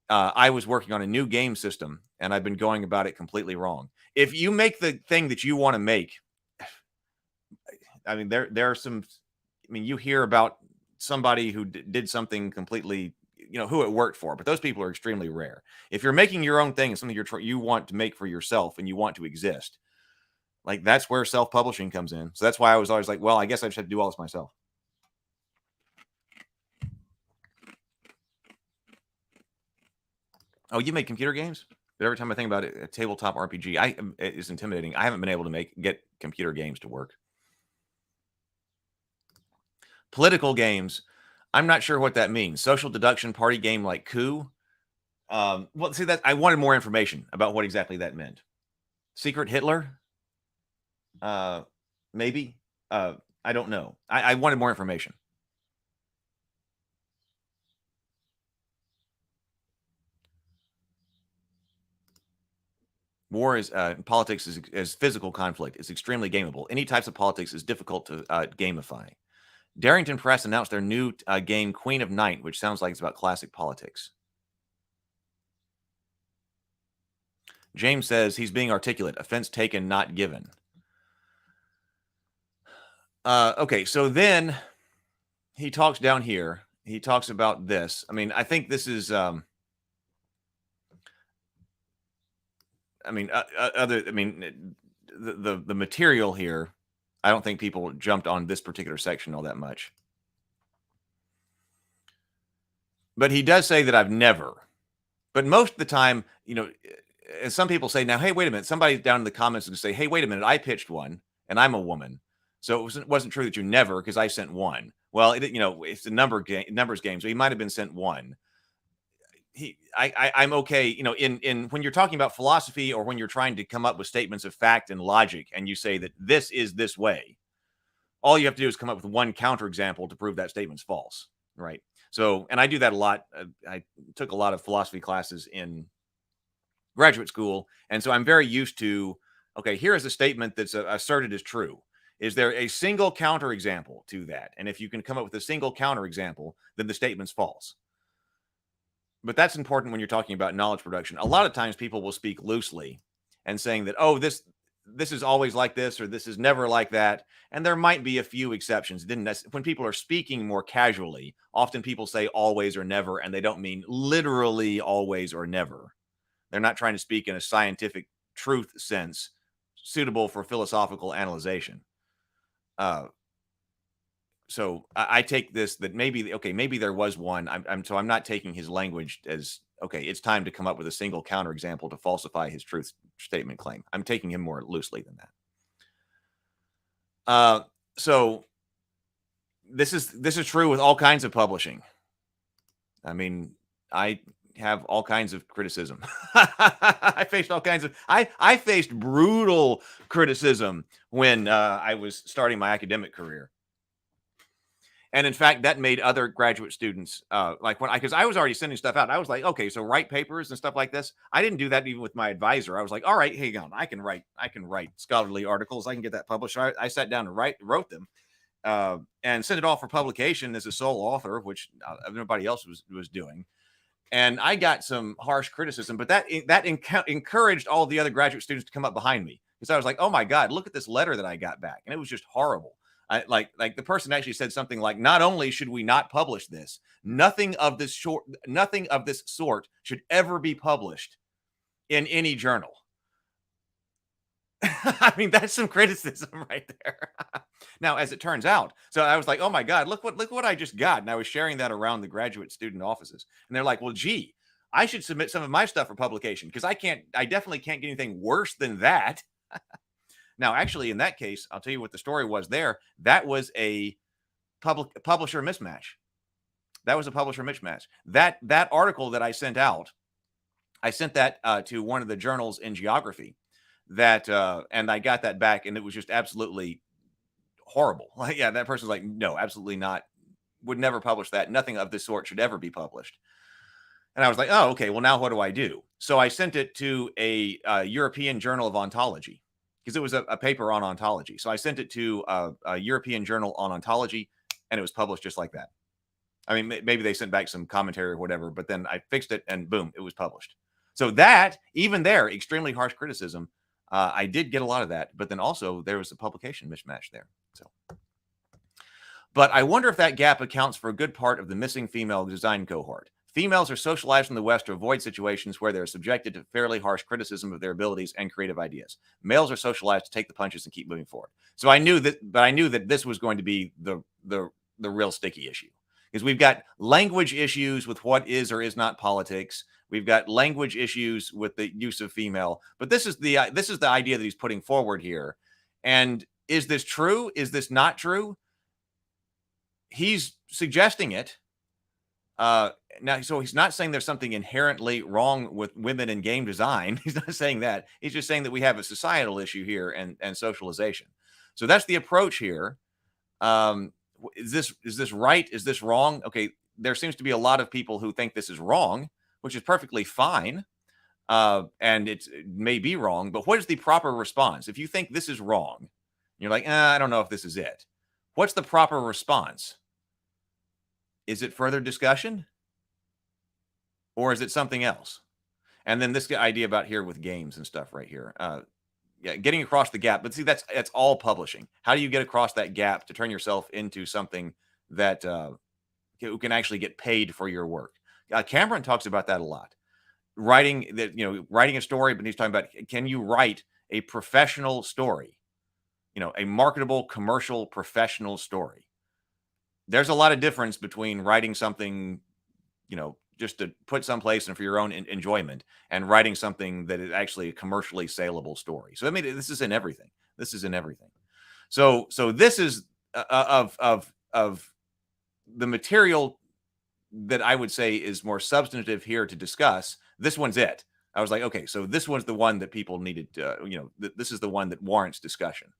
I was working on a new game system, and I've been going about it completely wrong. If you make the thing that you want to make, I mean, there are some. I mean, you hear about somebody who did something completely, who it worked for, but those people are extremely rare. If you're making your own thing and something you want to make for yourself and you want to exist, like that's where self-publishing comes in. So that's why I was always like, well, I guess I just have to do all this myself. Oh, you make computer games? But every time I think about it, a tabletop RPG, it's intimidating. I haven't been able to get computer games to work. Political games, I'm not sure what that means. Social deduction party game like Coup. Well, see, that I wanted more information about what exactly that meant. Secret Hitler? Maybe. I don't know. I wanted more information. War is politics is physical conflict. It's extremely gameable. Any types of politics is difficult to gamify. Darrington Press announced their new game, Queen of Night, which sounds like it's about classic politics. James says he's being articulate. Offense taken, not given. Okay, so then he talks down here. He talks about this. I mean, I think this is... the material here, I don't think people jumped on this particular section all that much. But he does say that I've never. But most of the time, as some people say, now, hey, wait a minute. Somebody down in the comments is going to say, hey, wait a minute. I pitched one, and I'm a woman. So it wasn't true that you never, because I sent one. Well, it's a numbers game, so he might have been sent one. I'm okay, in when you're talking about philosophy or when you're trying to come up with statements of fact and logic, and you say that this is this way, all you have to do is come up with one counterexample to prove that statement's false, right? So, and I do that a lot. I took a lot of philosophy classes in graduate school, and so I'm very used to, okay, here is a statement that's asserted as true. Is there a single counterexample to that? And if you can come up with a single counterexample, then the statement's false. But that's important when you're talking about knowledge production. A lot of times people will speak loosely and saying that, oh, this is always like this, or this is never like that. And there might be a few exceptions. When people are speaking more casually, often people say always or never, and they don't mean literally always or never. They're not trying to speak in a scientific truth sense suitable for philosophical analyzation. So I take this that maybe, okay, maybe there was one. So I'm not taking his language as, okay, it's time to come up with a single counterexample to falsify his truth statement claim. I'm taking him more loosely than that. So this is true with all kinds of publishing. I mean, I have all kinds of criticism. I faced all kinds of, I faced brutal criticism when I was starting my academic career. And in fact, that made other graduate students because I was already sending stuff out. I was like, okay, so write papers and stuff like this. I didn't do that even with my advisor. I was like, all right, hang on, I can write scholarly articles. I can get that published. I sat down and wrote them and sent it off for publication as a sole author, which nobody else was doing. And I got some harsh criticism, but that encouraged all the other graduate students to come up behind me, because I was like, oh my God, look at this letter that I got back. And it was just horrible. Like the person actually said something like, not only should we not publish this, nothing of this sort should ever be published in any journal. I mean, that's some criticism right there. Now, as it turns out, so I was like, oh my God, look what I just got. And I was sharing that around the graduate student offices. And they're like, well, gee, I should submit some of my stuff for publication, because I definitely can't get anything worse than that. Now, actually, in that case, I'll tell you what the story was there. That was a publisher mismatch. That was a publisher mismatch. That article that I sent out, I sent that to one of the journals in geography. And I got that back, and it was just absolutely horrible. Like, yeah, that person's like, no, absolutely not. Would never publish that. Nothing of this sort should ever be published. And I was like, oh, okay, well, now what do I do? So I sent it to a European Journal of Ontology, because it was a paper on ontology. So I sent it to a European journal on ontology, and it was published just like that. I mean, maybe they sent back some commentary or whatever, but then I fixed it, and boom, it was published. So that, even there, extremely harsh criticism, I did get a lot of that, but then also there was a publication mismatch there. So, but I wonder if that gap accounts for a good part of the missing female design cohort. Females are socialized in the West to avoid situations where they're subjected to fairly harsh criticism of their abilities and creative ideas. Males are socialized to take the punches and keep moving forward. So I knew that this was going to be the real sticky issue, because we've got language issues with what is or is not politics. We've got language issues with the use of female, but this is the idea that he's putting forward here. And is this true? Is this not true? He's suggesting it. Now, so he's not saying there's something inherently wrong with women in game design. He's not saying that. He's just saying that we have a societal issue here and socialization. So that's the approach here. Is this right? Is this wrong? Okay, there seems to be a lot of people who think this is wrong, which is perfectly fine. And it may be wrong, but what is the proper response? If you think this is wrong, you're like, I don't know if this is it. What's the proper response? Is it further discussion? Or is it something else? And then this idea about here with games and stuff right here. Yeah, getting across the gap. But see, that's all publishing. How do you get across that gap to turn yourself into something that can actually get paid for your work? Cameron talks about that a lot. Writing a story, but he's talking about, can you write a professional story? A marketable, commercial, professional story. There's a lot of difference between writing something, just to put someplace and for your own enjoyment, and writing something that is actually a commercially saleable story. So I mean, this is in everything. This is in everything. So this is of the material that I would say is more substantive here to discuss. This one's it. I was like, okay, so this one's the one that people needed. This is the one that warrants discussion.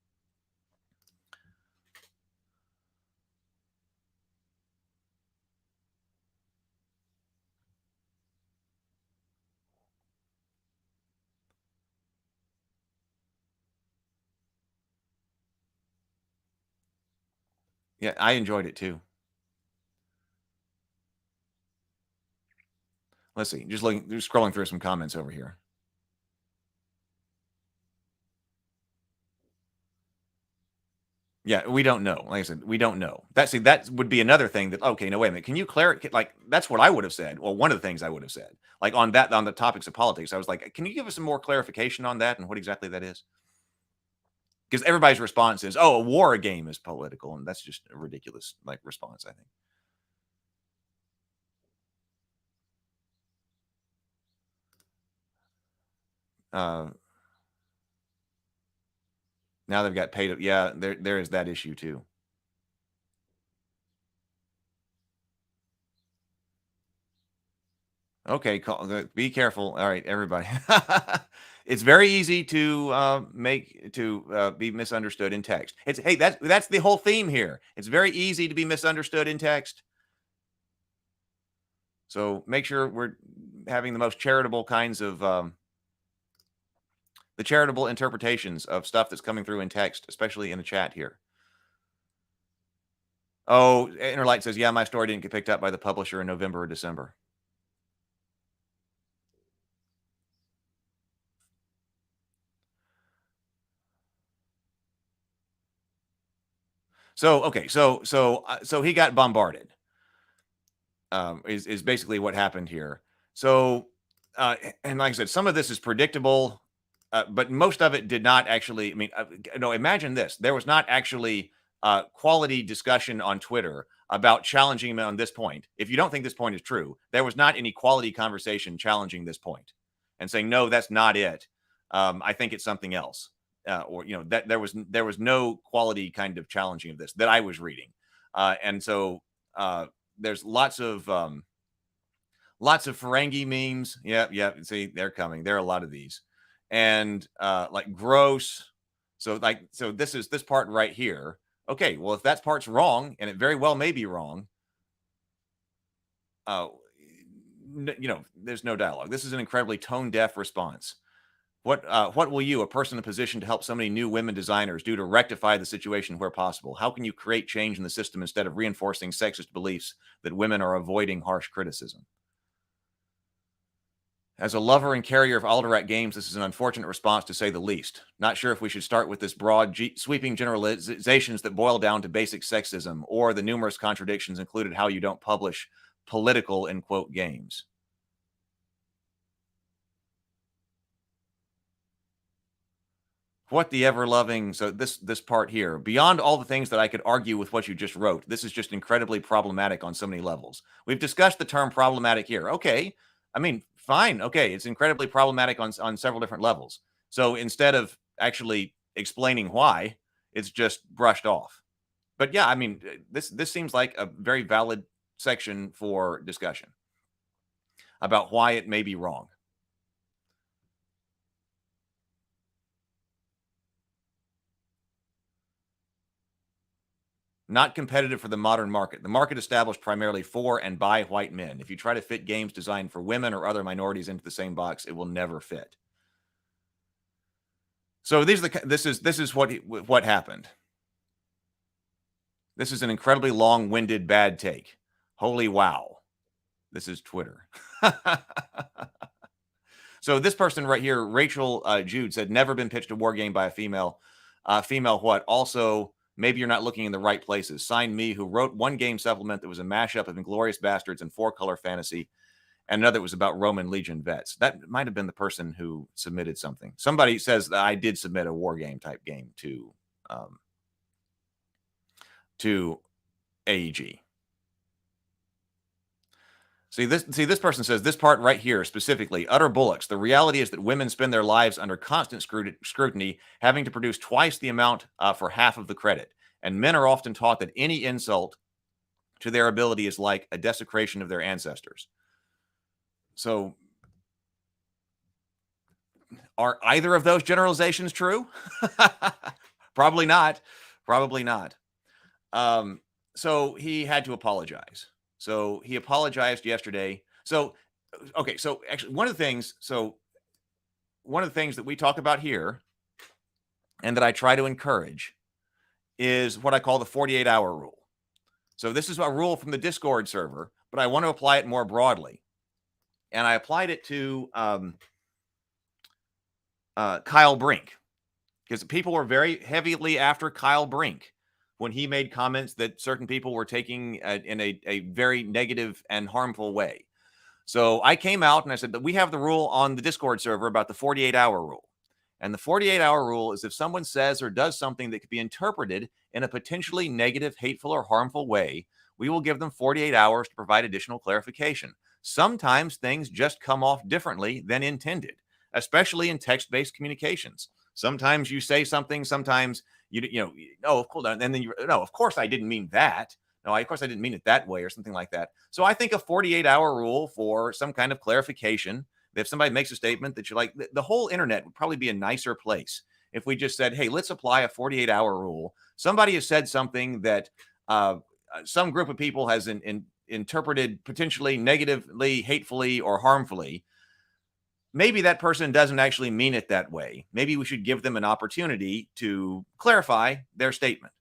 Yeah, I enjoyed it too. Let's see. Just scrolling through some comments over here. Yeah, we don't know. Like I said, we don't know. That would be another thing that, okay, no, wait a minute. Can you clarify? Like, that's what I would have said. Well, one of the things I would have said, like on the topics of politics, I was like, can you give us some more clarification on that and what exactly that is? Because everybody's response is, oh, a war game is political. And that's just a ridiculous like response, I think. Uh, now they've got paid. Yeah, there is that issue too. Okay, be careful. All right, everybody. It's very easy to be misunderstood in text. It's hey, that's the whole theme here. It's very easy to be misunderstood in text. So make sure we're having the most charitable kinds of the charitable interpretations of stuff that's coming through in text, especially in the chat here. Oh, Interlight says, yeah, my story didn't get picked up by the publisher in November or December. So okay, so he got bombarded. Is basically what happened here. So, and like I said, some of this is predictable, but most of it did not actually. I mean, no. Imagine this: there was not actually quality discussion on Twitter about challenging him on this point. If you don't think this point is true, there was not any quality conversation challenging this point and saying no, that's not it. I think it's something else. Or that there was no quality kind of challenging of this that I was reading, and so there's lots of Ferengi memes. Yeah. See, they're coming. There are a lot of these, and like gross. So this part right here. Okay, well if that part's wrong, and it very well may be wrong, there's no dialogue. This is an incredibly tone deaf response. What will you, a person in a position to help so many new women designers, do to rectify the situation where possible? How can you create change in the system instead of reinforcing sexist beliefs that women are avoiding harsh criticism? As a lover and carrier of Alderac games, this is an unfortunate response to say the least. Not sure if we should start with this broad, sweeping generalizations that boil down to basic sexism, or the numerous contradictions included how you don't publish political, in quote, games. What the ever-loving, so this part here, beyond all the things that I could argue with what you just wrote, this is just incredibly problematic on so many levels. We've discussed the term problematic here. Okay, I mean, fine. Okay, it's incredibly problematic on several different levels. So instead of actually explaining why, it's just brushed off. But yeah, I mean, this seems like a very valid section for discussion about why it may be wrong. Not competitive for the modern market. The market established primarily for and by white men. If you try to fit games designed for women or other minorities into the same box, it will never fit. So this is what happened. This is an incredibly long-winded bad take. Holy wow. This is Twitter. So this person right here, Rachel Jude, said, never been pitched a war game by a female. Female what? Also, maybe you're not looking in the right places. Signed me, who wrote one game supplement that was a mashup of Inglourious Bastards and four-color fantasy, and another was about Roman Legion vets. That might have been the person who submitted something. Somebody says that I did submit a war game type game to AEG. See this person says this part right here specifically, utter bullocks. The reality is that women spend their lives under constant scrutiny, having to produce twice the amount for half of the credit. And men are often taught that any insult to their ability is like a desecration of their ancestors. So are either of those generalizations true? Probably not. Probably not. So he had to apologize. So he apologized yesterday. So, okay. So actually one of the things that we talk about here and that I try to encourage is what I call the 48-hour rule. So this is a rule from the Discord server, but I want to apply it more broadly. And I applied it to Kyle Brink, because people were very heavily after Kyle Brink when he made comments that certain people were taking in a very negative and harmful way. So I came out and I said that we have the rule on the Discord server about the 48-hour rule. And the 48-hour rule is if someone says or does something that could be interpreted in a potentially negative, hateful, or harmful way, we will give them 48 hours to provide additional clarification. Sometimes things just come off differently than intended, especially in text-based communications. Sometimes you say something, sometimes of course, and then no, of course I didn't mean that. No, of course I didn't mean it that way or something like that. So I think a 48-hour rule for some kind of clarification. If somebody makes a statement that you like, the whole internet would probably be a nicer place if we just said, hey, let's apply a 48-hour rule. Somebody has said something that some group of people has interpreted potentially negatively, hatefully, or harmfully. Maybe that person doesn't actually mean it that way. Maybe we should give them an opportunity to clarify their statement.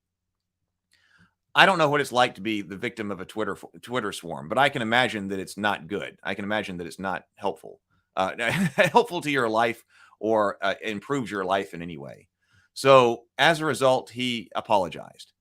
I don't know what it's like to be the victim of a Twitter swarm, but I can imagine that it's not good. I can imagine that it's not helpful. Helpful to your life or improves your life in any way. So as a result, he apologized.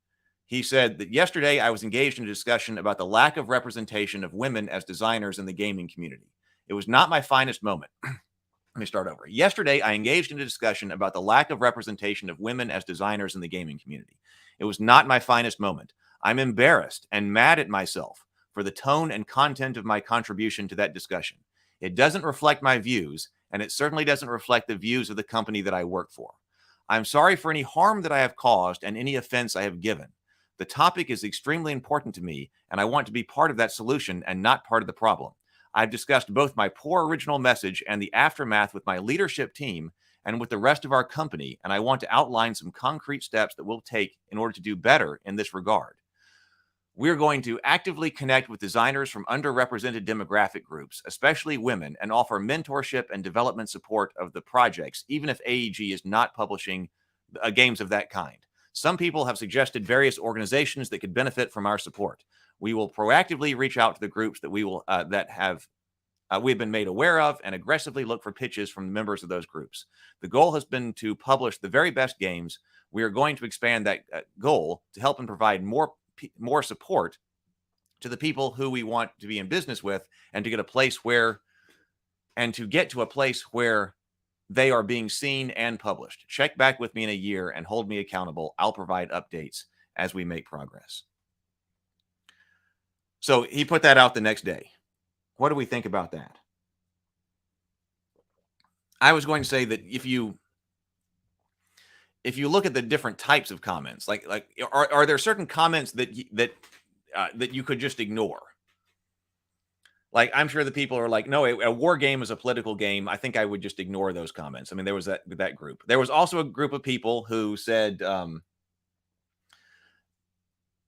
He said that yesterday I was engaged in a discussion about the lack of representation of women as designers in the gaming community. It was not my finest moment. Let me start over. Yesterday, I engaged in a discussion about the lack of representation of women as designers in the gaming community. It was not my finest moment. I'm embarrassed and mad at myself for the tone and content of my contribution to that discussion. It doesn't reflect my views, and it certainly doesn't reflect the views of the company that I work for. I'm sorry for any harm that I have caused and any offense I have given. The topic is extremely important to me, and I want to be part of that solution and not part of the problem. I've discussed both my poor original message and the aftermath with my leadership team and with the rest of our company, and I want to outline some concrete steps that we'll take in order to do better in this regard. We're going to actively connect with designers from underrepresented demographic groups, especially women, and offer mentorship and development support of the projects, even if AEG is not publishing games of that kind. Some people have suggested various organizations that could benefit from our support. We will proactively reach out to the groups that we've been made aware of and aggressively look for pitches from members of those groups. The goal has been to publish the very best games. We are going to expand that goal to help and provide more support to the people who we want to be in business with, and to get to a place where they are being seen and published. Check back with me in a year and hold me accountable. I'll provide updates as we make progress. So he put that out the next day. What do we think about that? I was going to say that if you look at the different types of comments, like are there certain comments that you could just ignore? Like, I'm sure the people are like, no, a war game is a political game. I think I would just ignore those comments. I mean, there was that group. There was also a group of people who said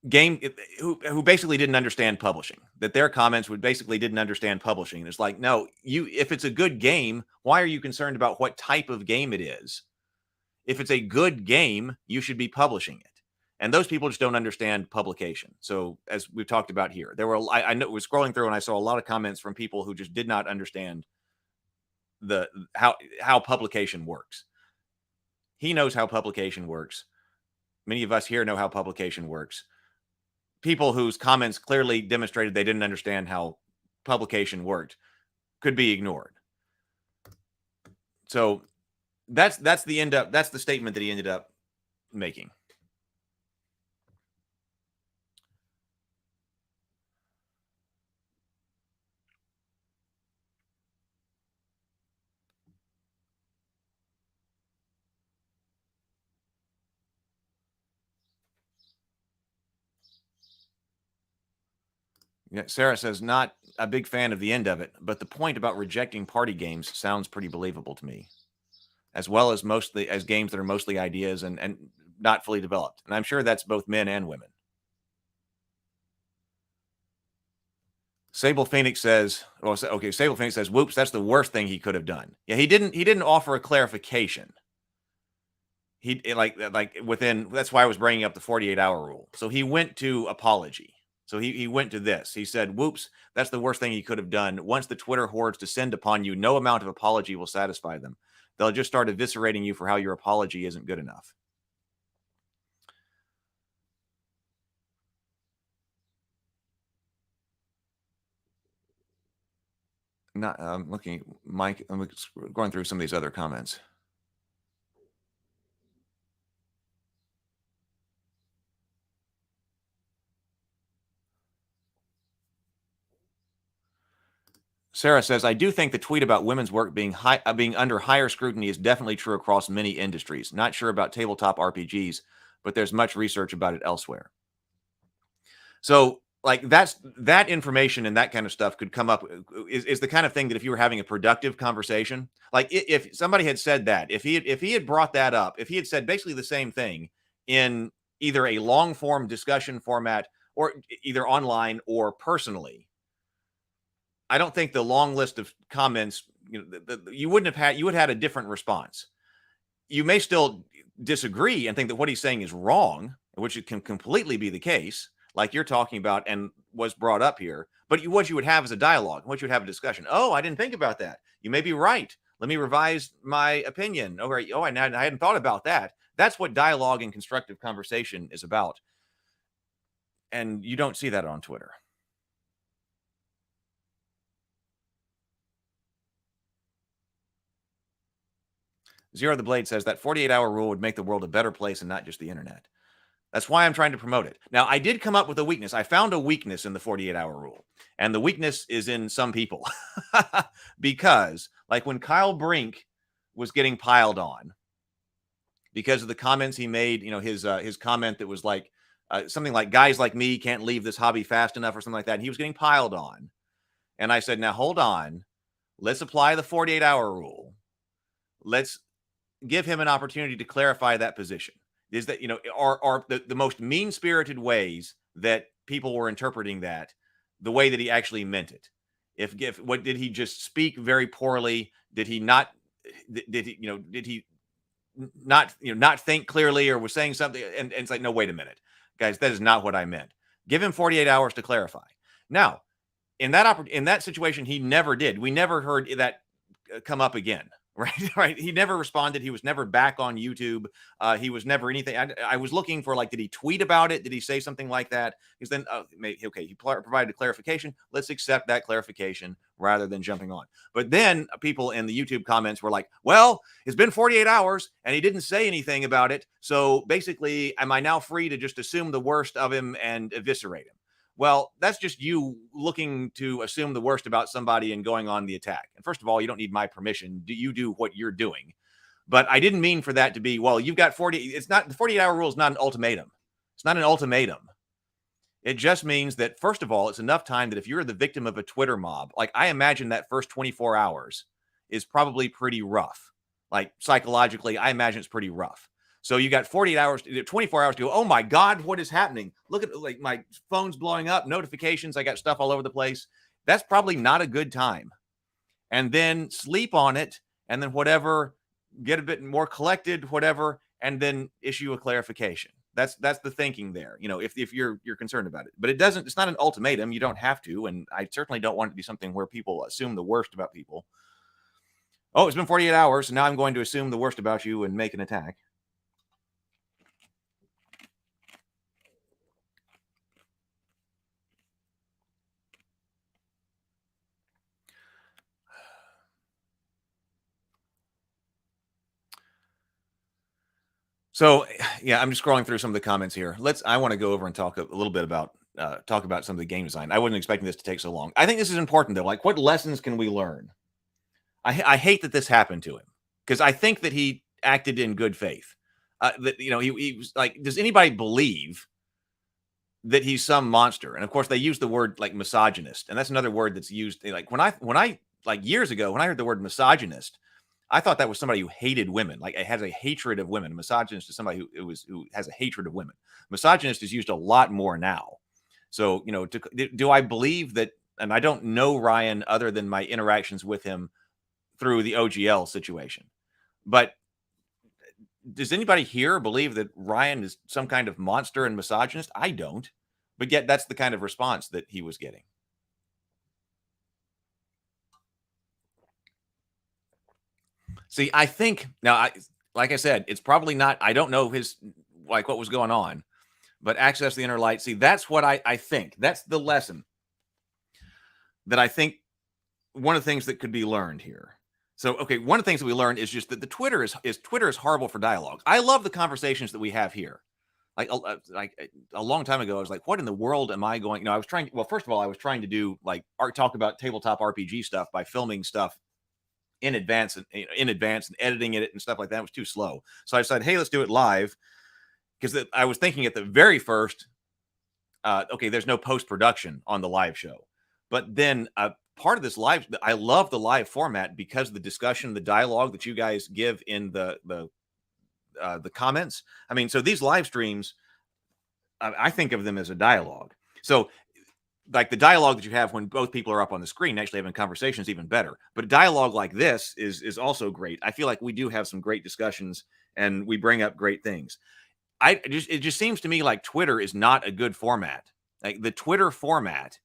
who basically didn't understand publishing, that their comments would basically didn't understand publishing. It's like, no, if it's a good game, why are you concerned about what type of game it is? If it's a good game, you should be publishing it. And those people just don't understand publication. So as we've talked about here, I was scrolling through and I saw a lot of comments from people who just did not understand how publication works. He knows how publication works. Many of us here know how publication works. People whose comments clearly demonstrated they didn't understand how publication worked could be ignored. So that's the statement that he ended up making. Yeah, Sarah says, not a big fan of the end of it, but the point about rejecting party games sounds pretty believable to me, as well as as games that are mostly ideas and not fully developed. And I'm sure that's both men and women. Sable Phoenix says, Sable Phoenix says, whoops, that's the worst thing he could have done. Yeah, he didn't offer a clarification. That's why I was bringing up the 48-hour rule. So he went to apology. So he went to this. He said, whoops, that's the worst thing he could have done. Once the Twitter hordes descend upon you, no amount of apology will satisfy them. They'll just start eviscerating you for how your apology isn't good enough. Not looking, Mike, I'm going through some of these other comments. Sarah says, I do think the tweet about women's work being under higher scrutiny is definitely true across many industries. Not sure about tabletop RPGs, but there's much research about it elsewhere. So, like, that information and that kind of stuff could come up is the kind of thing that if you were having a productive conversation, like if somebody had said that, if he had brought that up, if he had said basically the same thing in either a long form discussion format or either online or personally, I don't think the long list of comments, you would have had a different response. You may still disagree and think that what he's saying is wrong, which it can completely be the case, like you're talking about and was brought up here. But what you would have is a dialogue. What you would have a discussion. Oh, I didn't think about that. You may be right. Let me revise my opinion. Oh, I hadn't thought about that. That's what dialogue and constructive conversation is about. And you don't see that on Twitter. Zero the Blade says that 48-hour rule would make the world a better place and not just the internet. That's why I'm trying to promote it. Now, I did come up with a weakness. I found a weakness in the 48-hour rule. And the weakness is in some people. Because, like when Kyle Brink was getting piled on because of the comments he made, his comment that was like something like, guys like me can't leave this hobby fast enough or something like that. And he was getting piled on. And I said, now, hold on. Let's apply the 48-hour rule. Let's give him an opportunity to clarify that position. Is that, are the most mean-spirited ways that people were interpreting that the way that he actually meant it? What did he just speak very poorly? Did he not not think clearly or was saying something? And it's like, no, wait a minute, guys, that is not what I meant. Give him 48 hours to clarify. Now, in that situation, he never did. We never heard that come up again. Right. He never responded. He was never back on YouTube. He was never anything. I was looking for, like, did he tweet about it? Did he say something like that? Because then, he provided a clarification. Let's accept that clarification rather than jumping on. But then people in the YouTube comments were like, well, it's been 48 hours and he didn't say anything about it. So basically, am I now free to just assume the worst of him and eviscerate him? Well, that's just you looking to assume the worst about somebody and going on the attack. And first of all, you don't need my permission. You do what you're doing. But I didn't mean for that to be, well, you've got 40. It's not, the 48-hour rule is not an ultimatum. It's not an ultimatum. It just means that, first of all, it's enough time that if you're the victim of a Twitter mob, like I imagine that first 24 hours is probably pretty rough. Like psychologically, I imagine it's pretty rough. So you got 48 hours, 24 hours to go, oh my God, what is happening? Look at, like, my phone's blowing up, notifications, I got stuff all over the place. That's probably not a good time. And then sleep on it, and then whatever, get a bit more collected, whatever, and then issue a clarification. That's the thinking there, if you're concerned about it. But it's not an ultimatum. You don't have to, and I certainly don't want it to be something where people assume the worst about people. Oh, it's been 48 hours, and now I'm going to assume the worst about you and make an attack. So, yeah, I'm just scrolling through some of the comments here. I want to go over and talk a little bit about some of the game design. I wasn't expecting this to take so long. I think this is important, though. Like, what lessons can we learn? I hate that this happened to him because I think that he acted in good faith. He was like, does anybody believe that he's some monster? And of course, they use the word like misogynist, and that's another word that's used. Like when I like years ago when I heard the word misogynist, I thought that was somebody who hated women, like it has a hatred of women. A misogynist is somebody who has a hatred of women. Misogynist is used a lot more now. So, do I believe that? And I don't know Ryan other than my interactions with him through the OGL situation. But does anybody here believe that Ryan is some kind of monster and misogynist? I don't. But yet that's the kind of response that he was getting. See, I think now, like I said, it's probably not. I don't know what was going on, but access the inner light. See, that's what I think. That's the lesson that I think. One of the things that could be learned here. So, okay, one of the things that we learned is just that the Twitter is horrible for dialogue. I love the conversations that we have here. Like a long time ago, I was like, what in the world am I going? I was trying. Well, first of all, I was trying to do talk about tabletop RPG stuff by filming stuff in advance and editing it and stuff like that. It was too slow. So I decided, hey, let's do it live, because I was thinking at the very first, okay, there's no post-production on the live show. But then part of this live, I love the live format because of the discussion, the dialogue that you guys give in the comments. I mean, so these live streams, I think of them as a dialogue. So like the dialogue that you have when both people are up on the screen actually having conversations, even better. But a dialogue like this is also great. I feel like we do have some great discussions and we bring up great things. It just seems to me like Twitter is not a good format. Like the Twitter format,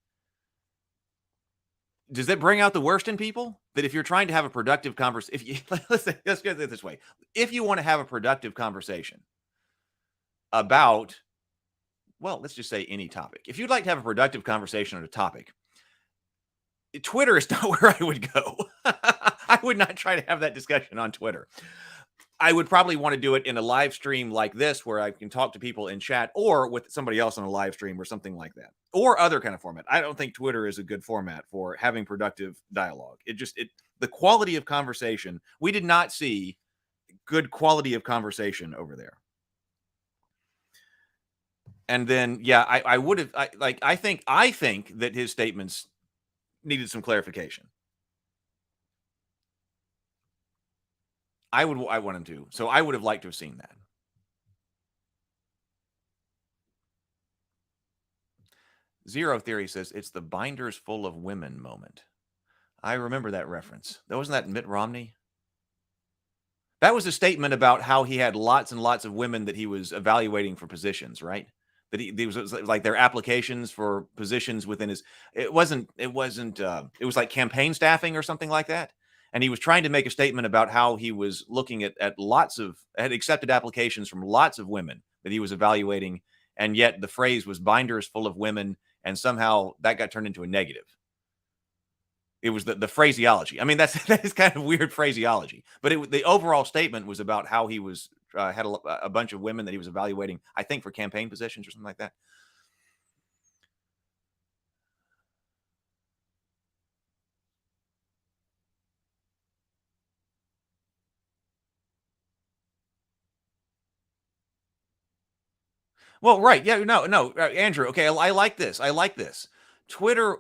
does that bring out the worst in people? That if you're trying to have a productive conversation, let's get it this way. If you want to have a productive conversation about, well, let's just say any topic. If you'd like to have a productive conversation on a topic, Twitter is not where I would go. I would not try to have that discussion on Twitter. I would probably want to do it in a live stream like this, where I can talk to people in chat, or with somebody else on a live stream or something like that, or other kind of format. I don't think Twitter is a good format for having productive dialogue. The quality of conversation, we did not see good quality of conversation over there. And then, yeah, I would have, I think that his statements needed some clarification. I want him to. So I would have liked to have seen that. Zero Theory says it's the binders full of women moment. I remember that reference. Wasn't that Mitt Romney? That was a statement about how he had lots and lots of women that he was evaluating for positions, right? That he was like their applications for positions within his. It was like campaign staffing or something like that. And he was trying to make a statement about how he was looking at had accepted applications from lots of women that he was evaluating. And yet the phrase was binders full of women. And somehow that got turned into a negative. It was the phraseology. I mean, that is kind of weird phraseology. But the overall statement was about how he was had a bunch of women that he was evaluating, I think, for campaign positions or something like that. Well, right. Yeah, no, Andrew. Okay, I like this. Twitter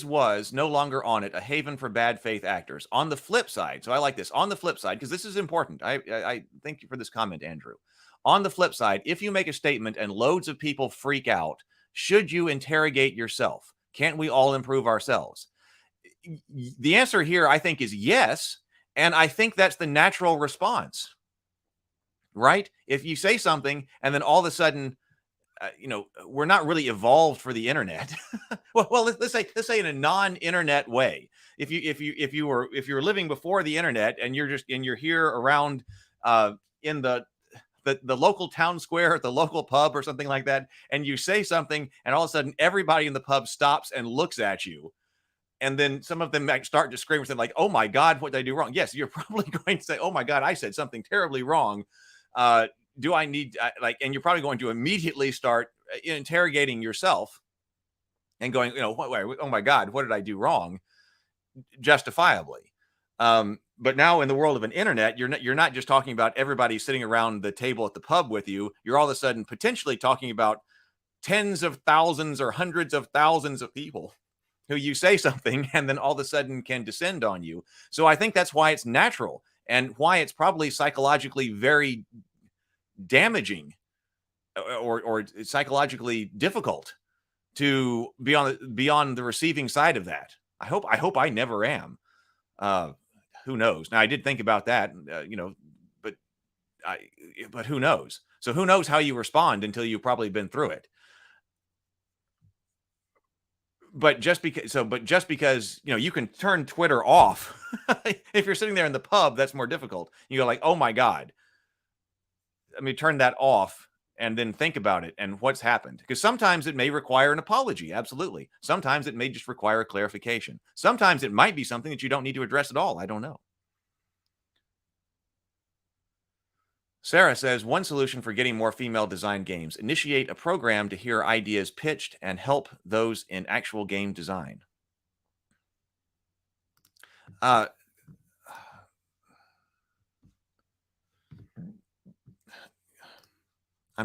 was no longer on it, a haven for bad faith actors. On the flip side, so I like this. On the flip side, because this is important. I thank you for this comment, Andrew. On the flip side, if you make a statement and loads of people freak out, should you interrogate yourself? Can't we all improve ourselves? The answer here, I think, is yes. And I think that's the natural response, right? If you say something and then all of a sudden, we're not really evolved for the internet. well, let's say in a non-internet way. If you're living before the internet and you're here around in the local town square at the local pub or something like that, and you say something, and all of a sudden everybody in the pub stops and looks at you, and then some of them might start to scream like, "Oh my God, what did I do wrong?" Yes, you're probably going to say, "Oh my God, I said something terribly wrong." Do I need and you're probably going to immediately start interrogating yourself and going, oh my God, what did I do wrong? Justifiably. But now in the world of an internet, you're not just talking about everybody sitting around the table at the pub with you. You're all of a sudden potentially talking about tens of thousands or hundreds of thousands of people who you say something and then all of a sudden can descend on you. So I think that's why it's natural and why it's probably psychologically very damaging or psychologically difficult to be on the receiving side of that. I hope I never am. Who knows? Now I did think about that, but who knows? So who knows how you respond until you've probably been through it. but just because you can turn Twitter off. If you're sitting there in the pub, that's more difficult. You go like, oh my God, let me turn that off and then think about it and what's happened. Because sometimes it may require an apology. Absolutely. Sometimes it may just require a clarification. Sometimes it might be something that you don't need to address at all. I don't know. Sarah says, one solution for getting more female designed games: initiate a program to hear ideas pitched and help those in actual game design. I'm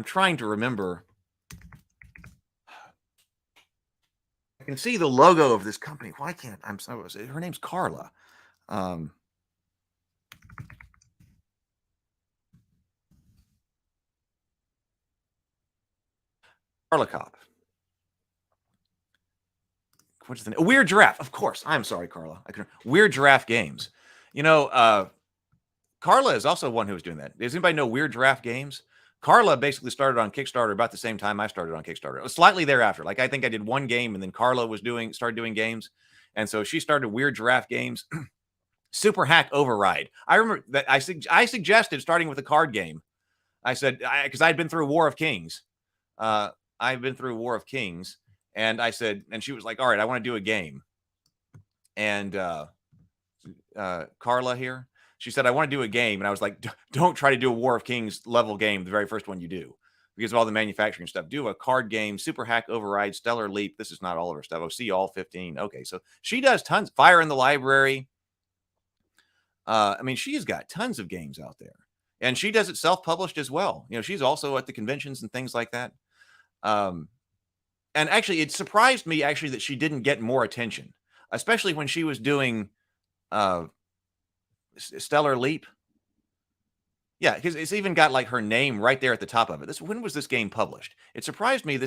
trying to remember. I can see the logo of this company. Why can't I'm so? Her name's Carla. Carla Cop. What's the name? Weird Giraffe. Of course. I'm sorry, Carla. Weird Giraffe Games. Carla is also one who was doing that. Does anybody know Weird Giraffe Games? Carla basically started on Kickstarter about the same time I started on Kickstarter. It was slightly thereafter. Like I think I did one game, and then Carla started doing games, and so she started Weird Giraffe Games. Super Hack Override. I remember that I suggested starting with a card game. I said because I'd been through War of Kings. I've been through War of Kings, and I said, and she was like, "All right, I want to do a game." And Carla here. She said, I want to do a game. And I was like, don't try to do a War of Kings level game, the very first one you do, because of all the manufacturing stuff. Do a card game, Super Hack Override, Stellar Leap. This is not all of her stuff. Oh, see all 15. Okay, so she does tons. Fire in the Library. I mean, she's got tons of games out there. And she does it self-published as well. She's also at the conventions and things like that. And actually, it surprised me, actually, that she didn't get more attention, especially when she was doing Stellar Leap. Yeah, because it's even got like her name right there at the top of it. When was this game published? It surprised me.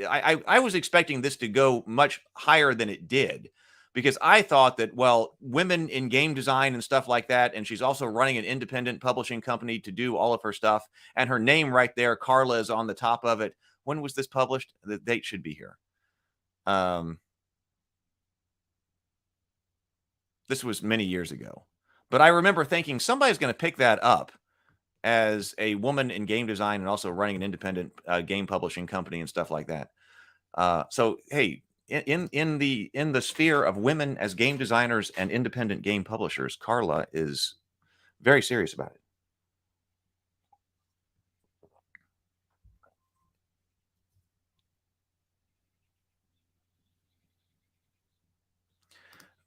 I was expecting this to go much higher than it did, because I thought that, well, women in game design and stuff like that, and she's also running an independent publishing company to do all of her stuff, and her name right there, Carla, is on the top of it. When was this published? The date should be here. This was many years ago. But I remember thinking somebody's going to pick that up as a woman in game design and also running an independent game publishing company and stuff like that. So, hey, in the sphere of women as game designers and independent game publishers, Carla is very serious about it.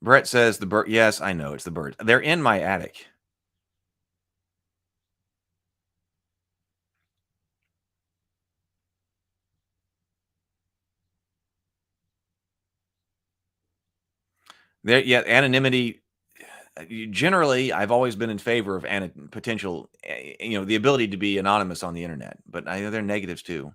Brett says the bird. Yes, I know it's the birds. They're in my attic. Yeah, anonymity. Generally, I've always been in favor of potential, the ability to be anonymous on the internet. But I know there are negatives too.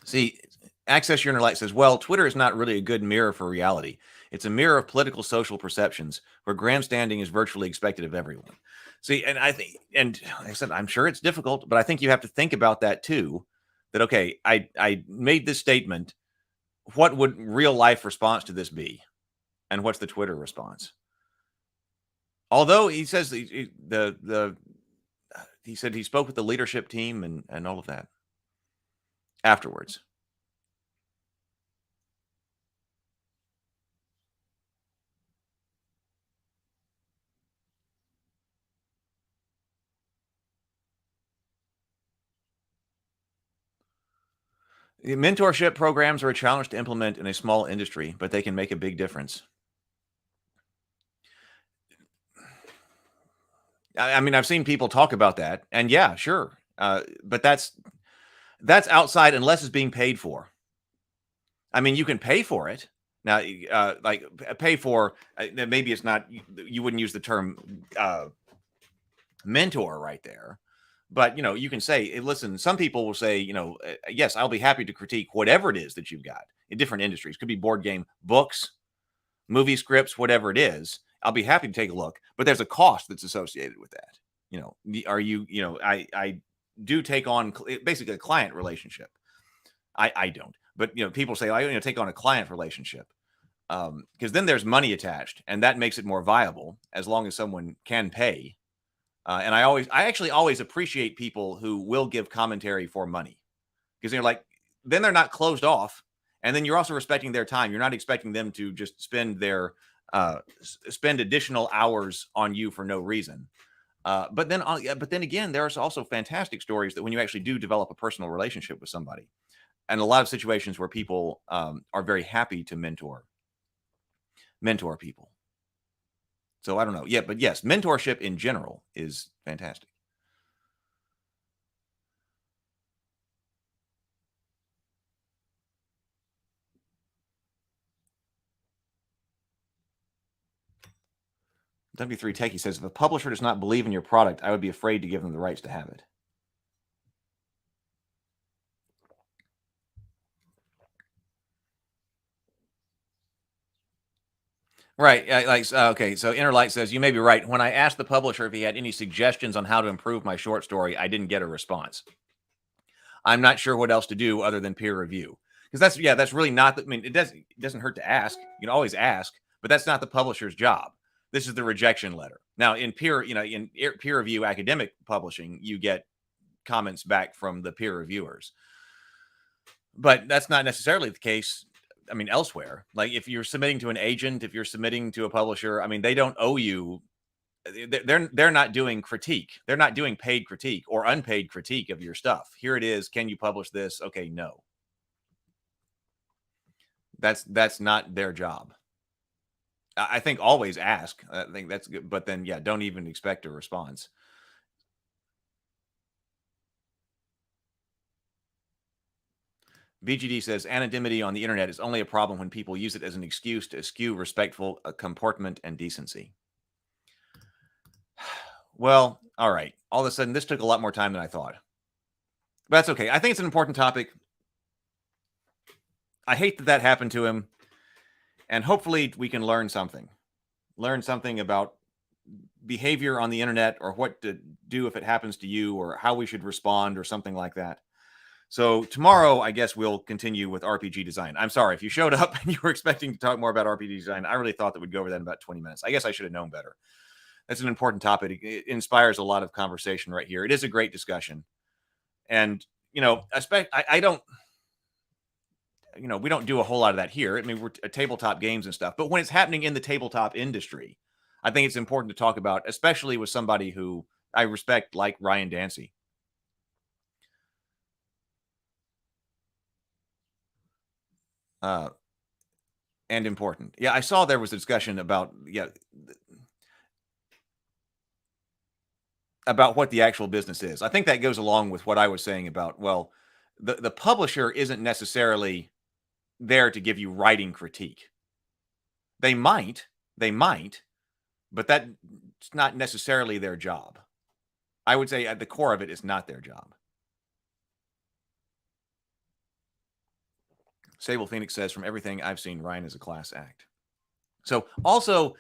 See, Access Your Inner Light says, well, Twitter is not really a good mirror for reality. It's a mirror of political social perceptions where grandstanding is virtually expected of everyone. See, and I think, and like I said, I'm sure it's difficult, but I think you have to think about that too. That, okay, I made this statement. What would real life response to this be? And what's the Twitter response? Although he says he said he spoke with the leadership team and all of that afterwards. Mentorship programs are a challenge to implement in a small industry, but they can make a big difference. I mean, I've seen people talk about that, and yeah, sure. But that's outside unless it's being paid for. I mean, you can pay for it. Now, like pay for, maybe it's not, you wouldn't use the term mentor right there. But, you can say, hey, listen, some people will say, yes, I'll be happy to critique whatever it is that you've got in different industries. Could be board game, books, movie scripts, whatever it is. I'll be happy to take a look, but there's a cost that's associated with that. Are you, I do take on basically a client relationship. I don't, but people say I take on a client relationship because then there's money attached, and that makes it more viable as long as someone can pay. And I actually always appreciate people who will give commentary for money because then they're not closed off, and then you're also respecting their time. You're not expecting them to just spend additional hours on you for no reason. But then again, there are also fantastic stories that when you actually do develop a personal relationship with somebody, and a lot of situations where people are very happy to mentor people. So I don't know. Yeah, but yes, mentorship in general is fantastic. W3 Techie says, if a publisher does not believe in your product, I would be afraid to give them the rights to have it. Right. Okay. So Innerlight says, you may be right. When I asked the publisher if he had any suggestions on how to improve my short story, I didn't get a response. I'm not sure what else to do other than peer review. Because that's really not, it doesn't hurt to ask. You can always ask, but that's not the publisher's job. This is the rejection letter. Now in peer review academic publishing, you get comments back from the peer reviewers, but that's not necessarily the case. Elsewhere, like if you're submitting to an agent, if you're submitting to a publisher, they don't owe you. They're not doing critique. They're not doing paid critique or unpaid critique of your stuff. Here it is. Can you publish this? Okay, no. That's not their job. I think always ask. I think that's good. But then, don't even expect a response. VGD says, anonymity on the internet is only a problem when people use it as an excuse to eschew respectful comportment and decency. Well, all right. All of a sudden, this took a lot more time than I thought. But that's okay. I think it's an important topic. I hate that happened to him. And hopefully we can learn something. Learn something about behavior on the internet, or what to do if it happens to you, or how we should respond, or something like that. So tomorrow, I guess we'll continue with RPG design. I'm sorry if you showed up and you were expecting to talk more about RPG design. I really thought that we'd go over that in about 20 minutes. I guess I should have known better. That's an important topic. It inspires a lot of conversation right here. It is a great discussion. And, I don't, we don't do a whole lot of that here. We're tabletop games and stuff. But when it's happening in the tabletop industry, I think it's important to talk about, especially with somebody who I respect, like Ryan Dancey. And important. Yeah, I saw there was a discussion about what the actual business is. I think that goes along with what I was saying about, well, the publisher isn't necessarily there to give you writing critique. They might, but that's not necessarily their job. I would say at the core of it is not their job. Sable Phoenix says, from everything I've seen, Ryan is a class act. So also,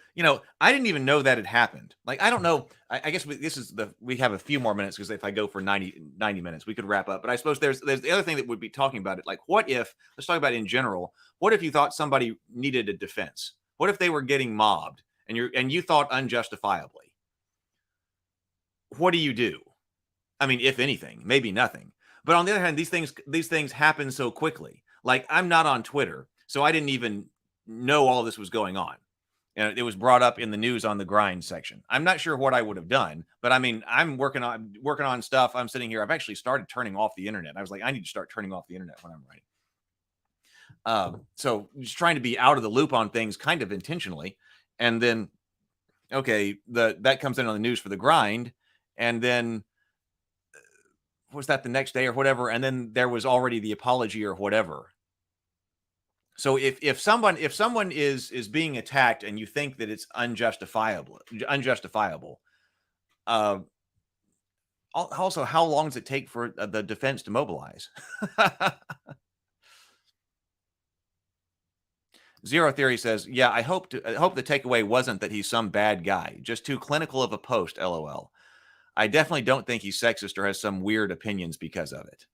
I didn't even know that had happened. Like, I don't know. I guess we have a few more minutes, because if I go for 90 minutes, we could wrap up. But I suppose there's the other thing that would be talking about it. Like, let's talk about it in general. What if you thought somebody needed a defense? What if they were getting mobbed and you thought unjustifiably? What do you do? If anything, maybe nothing. But on the other hand, these things happen so quickly. Like, I'm not on Twitter, so I didn't even know all this was going on. And it was brought up in the news on the grind section. I'm not sure what I would have done, but I'm working on stuff. I'm sitting here. I've actually started turning off the internet. I was like, I need to start turning off the internet when I'm writing. So just trying to be out of the loop on things kind of intentionally. And then, okay, that comes in on the news for the grind. And then was that the next day or whatever? And then there was already the apology or whatever. So if someone is being attacked and you think that it's unjustifiable, also, how long does it take for the defense to mobilize? Zero Theory says, yeah, I hope the takeaway wasn't that he's some bad guy, just too clinical of a post, LOL. I definitely don't think he's sexist or has some weird opinions because of it.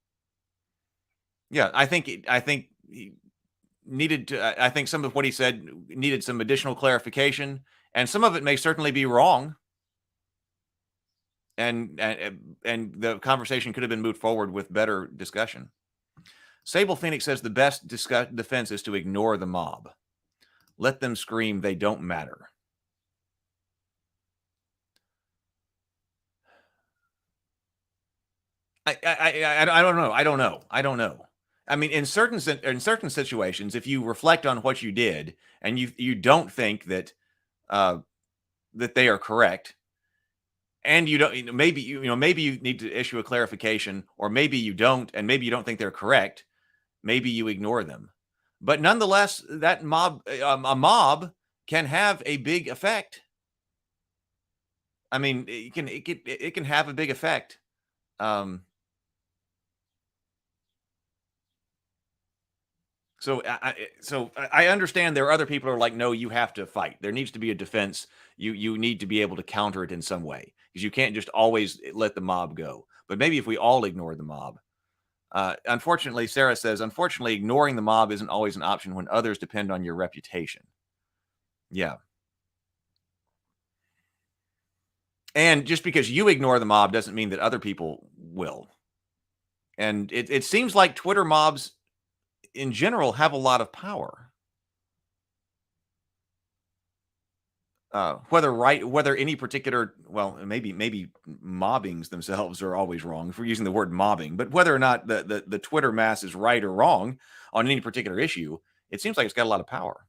Yeah, I think he needed to. I think some of what he said needed some additional clarification, and some of it may certainly be wrong. And the conversation could have been moved forward with better discussion. Sable Phoenix says the best defense is to ignore the mob. Let them scream. They don't matter. I don't know. I don't know. I mean, in certain situations, if you reflect on what you did and you don't think that that they are correct, and you don't, maybe you need to issue a clarification, or maybe you don't, and maybe you don't think they're correct. Maybe you ignore them, but nonetheless, that mob, a mob can have a big effect. I mean, it can have a big effect. So I understand there are other people who are like, no, you have to fight. There needs to be a defense. You need to be able to counter it in some way, because you can't just always let the mob go. But maybe if we all ignore the mob. Unfortunately, Sarah says, unfortunately, ignoring the mob isn't always an option when others depend on your reputation. Yeah. And just because you ignore the mob doesn't mean that other people will. And it seems like Twitter mobs in general have a lot of power. Whether any particular, well, maybe mobbings themselves are always wrong if we're using the word mobbing, but whether or not the Twitter mass is right or wrong on any particular issue, it seems like it's got a lot of power.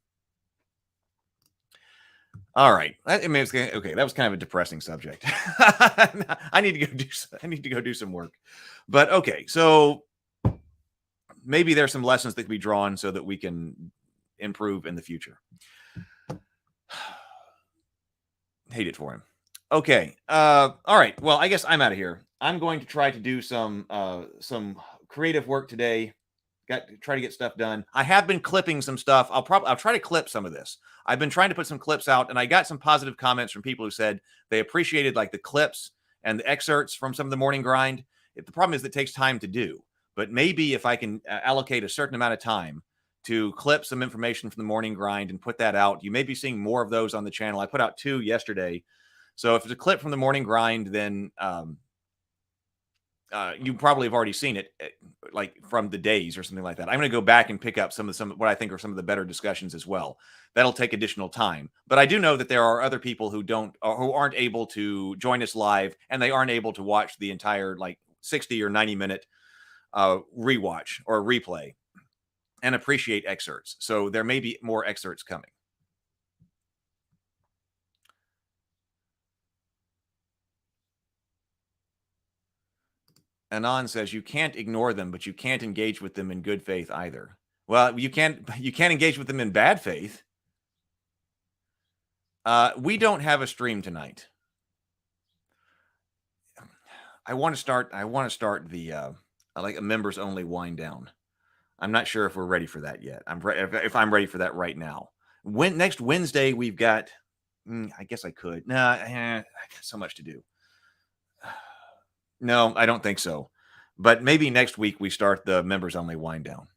All right. I mean, okay. That was kind of a depressing subject. I need to go do some work. But okay, so maybe there's some lessons that can be drawn so that we can improve in the future. Hate it for him. Okay. All right. Well, I guess I'm out of here. I'm going to try to do some creative work today. Try to get stuff done. I have been clipping some stuff. I'll try to clip some of this. I've been trying to put some clips out, and I got some positive comments from people who said they appreciated like the clips and the excerpts from some of the morning grind. The problem is it takes time to do, but maybe if I can allocate a certain amount of time to clip some information from the morning grind and put that out, you may be seeing more of those on the channel. I put out 2 yesterday. So if it's a clip from the morning grind, then you probably have already seen it, like from the days or something like that. I'm going to go back and pick up some what I think are some of the better discussions as well. That'll take additional time, but I do know that there are other people who aren't able to join us live, and they aren't able to watch the entire like 60 or 90 minute rewatch or replay and appreciate excerpts. So there may be more excerpts coming. Anon says you can't ignore them, but you can't engage with them in good faith either. Well, you can't engage with them in bad faith. We don't have a stream tonight. I want to start the like a members only wind down. I'm not sure if we're ready for that yet. If I'm ready for that right now. Next Wednesday we've got. I guess I could. I got so much to do. No, I don't think so. But maybe next week we start the members only wind down.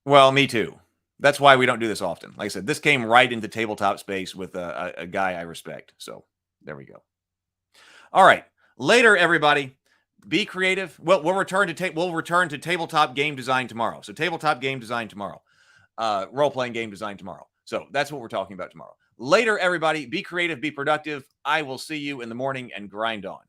Well, me too. That's why we don't do this often. Like I said, this came right into tabletop space with a guy I respect. So there we go. All right. Later, everybody. Be creative. Well, we'll return to tabletop game design tomorrow. So tabletop game design tomorrow. Role-playing game design tomorrow. So that's what we're talking about tomorrow. Later, everybody. Be creative. Be productive. I will see you in the morning, and grind on.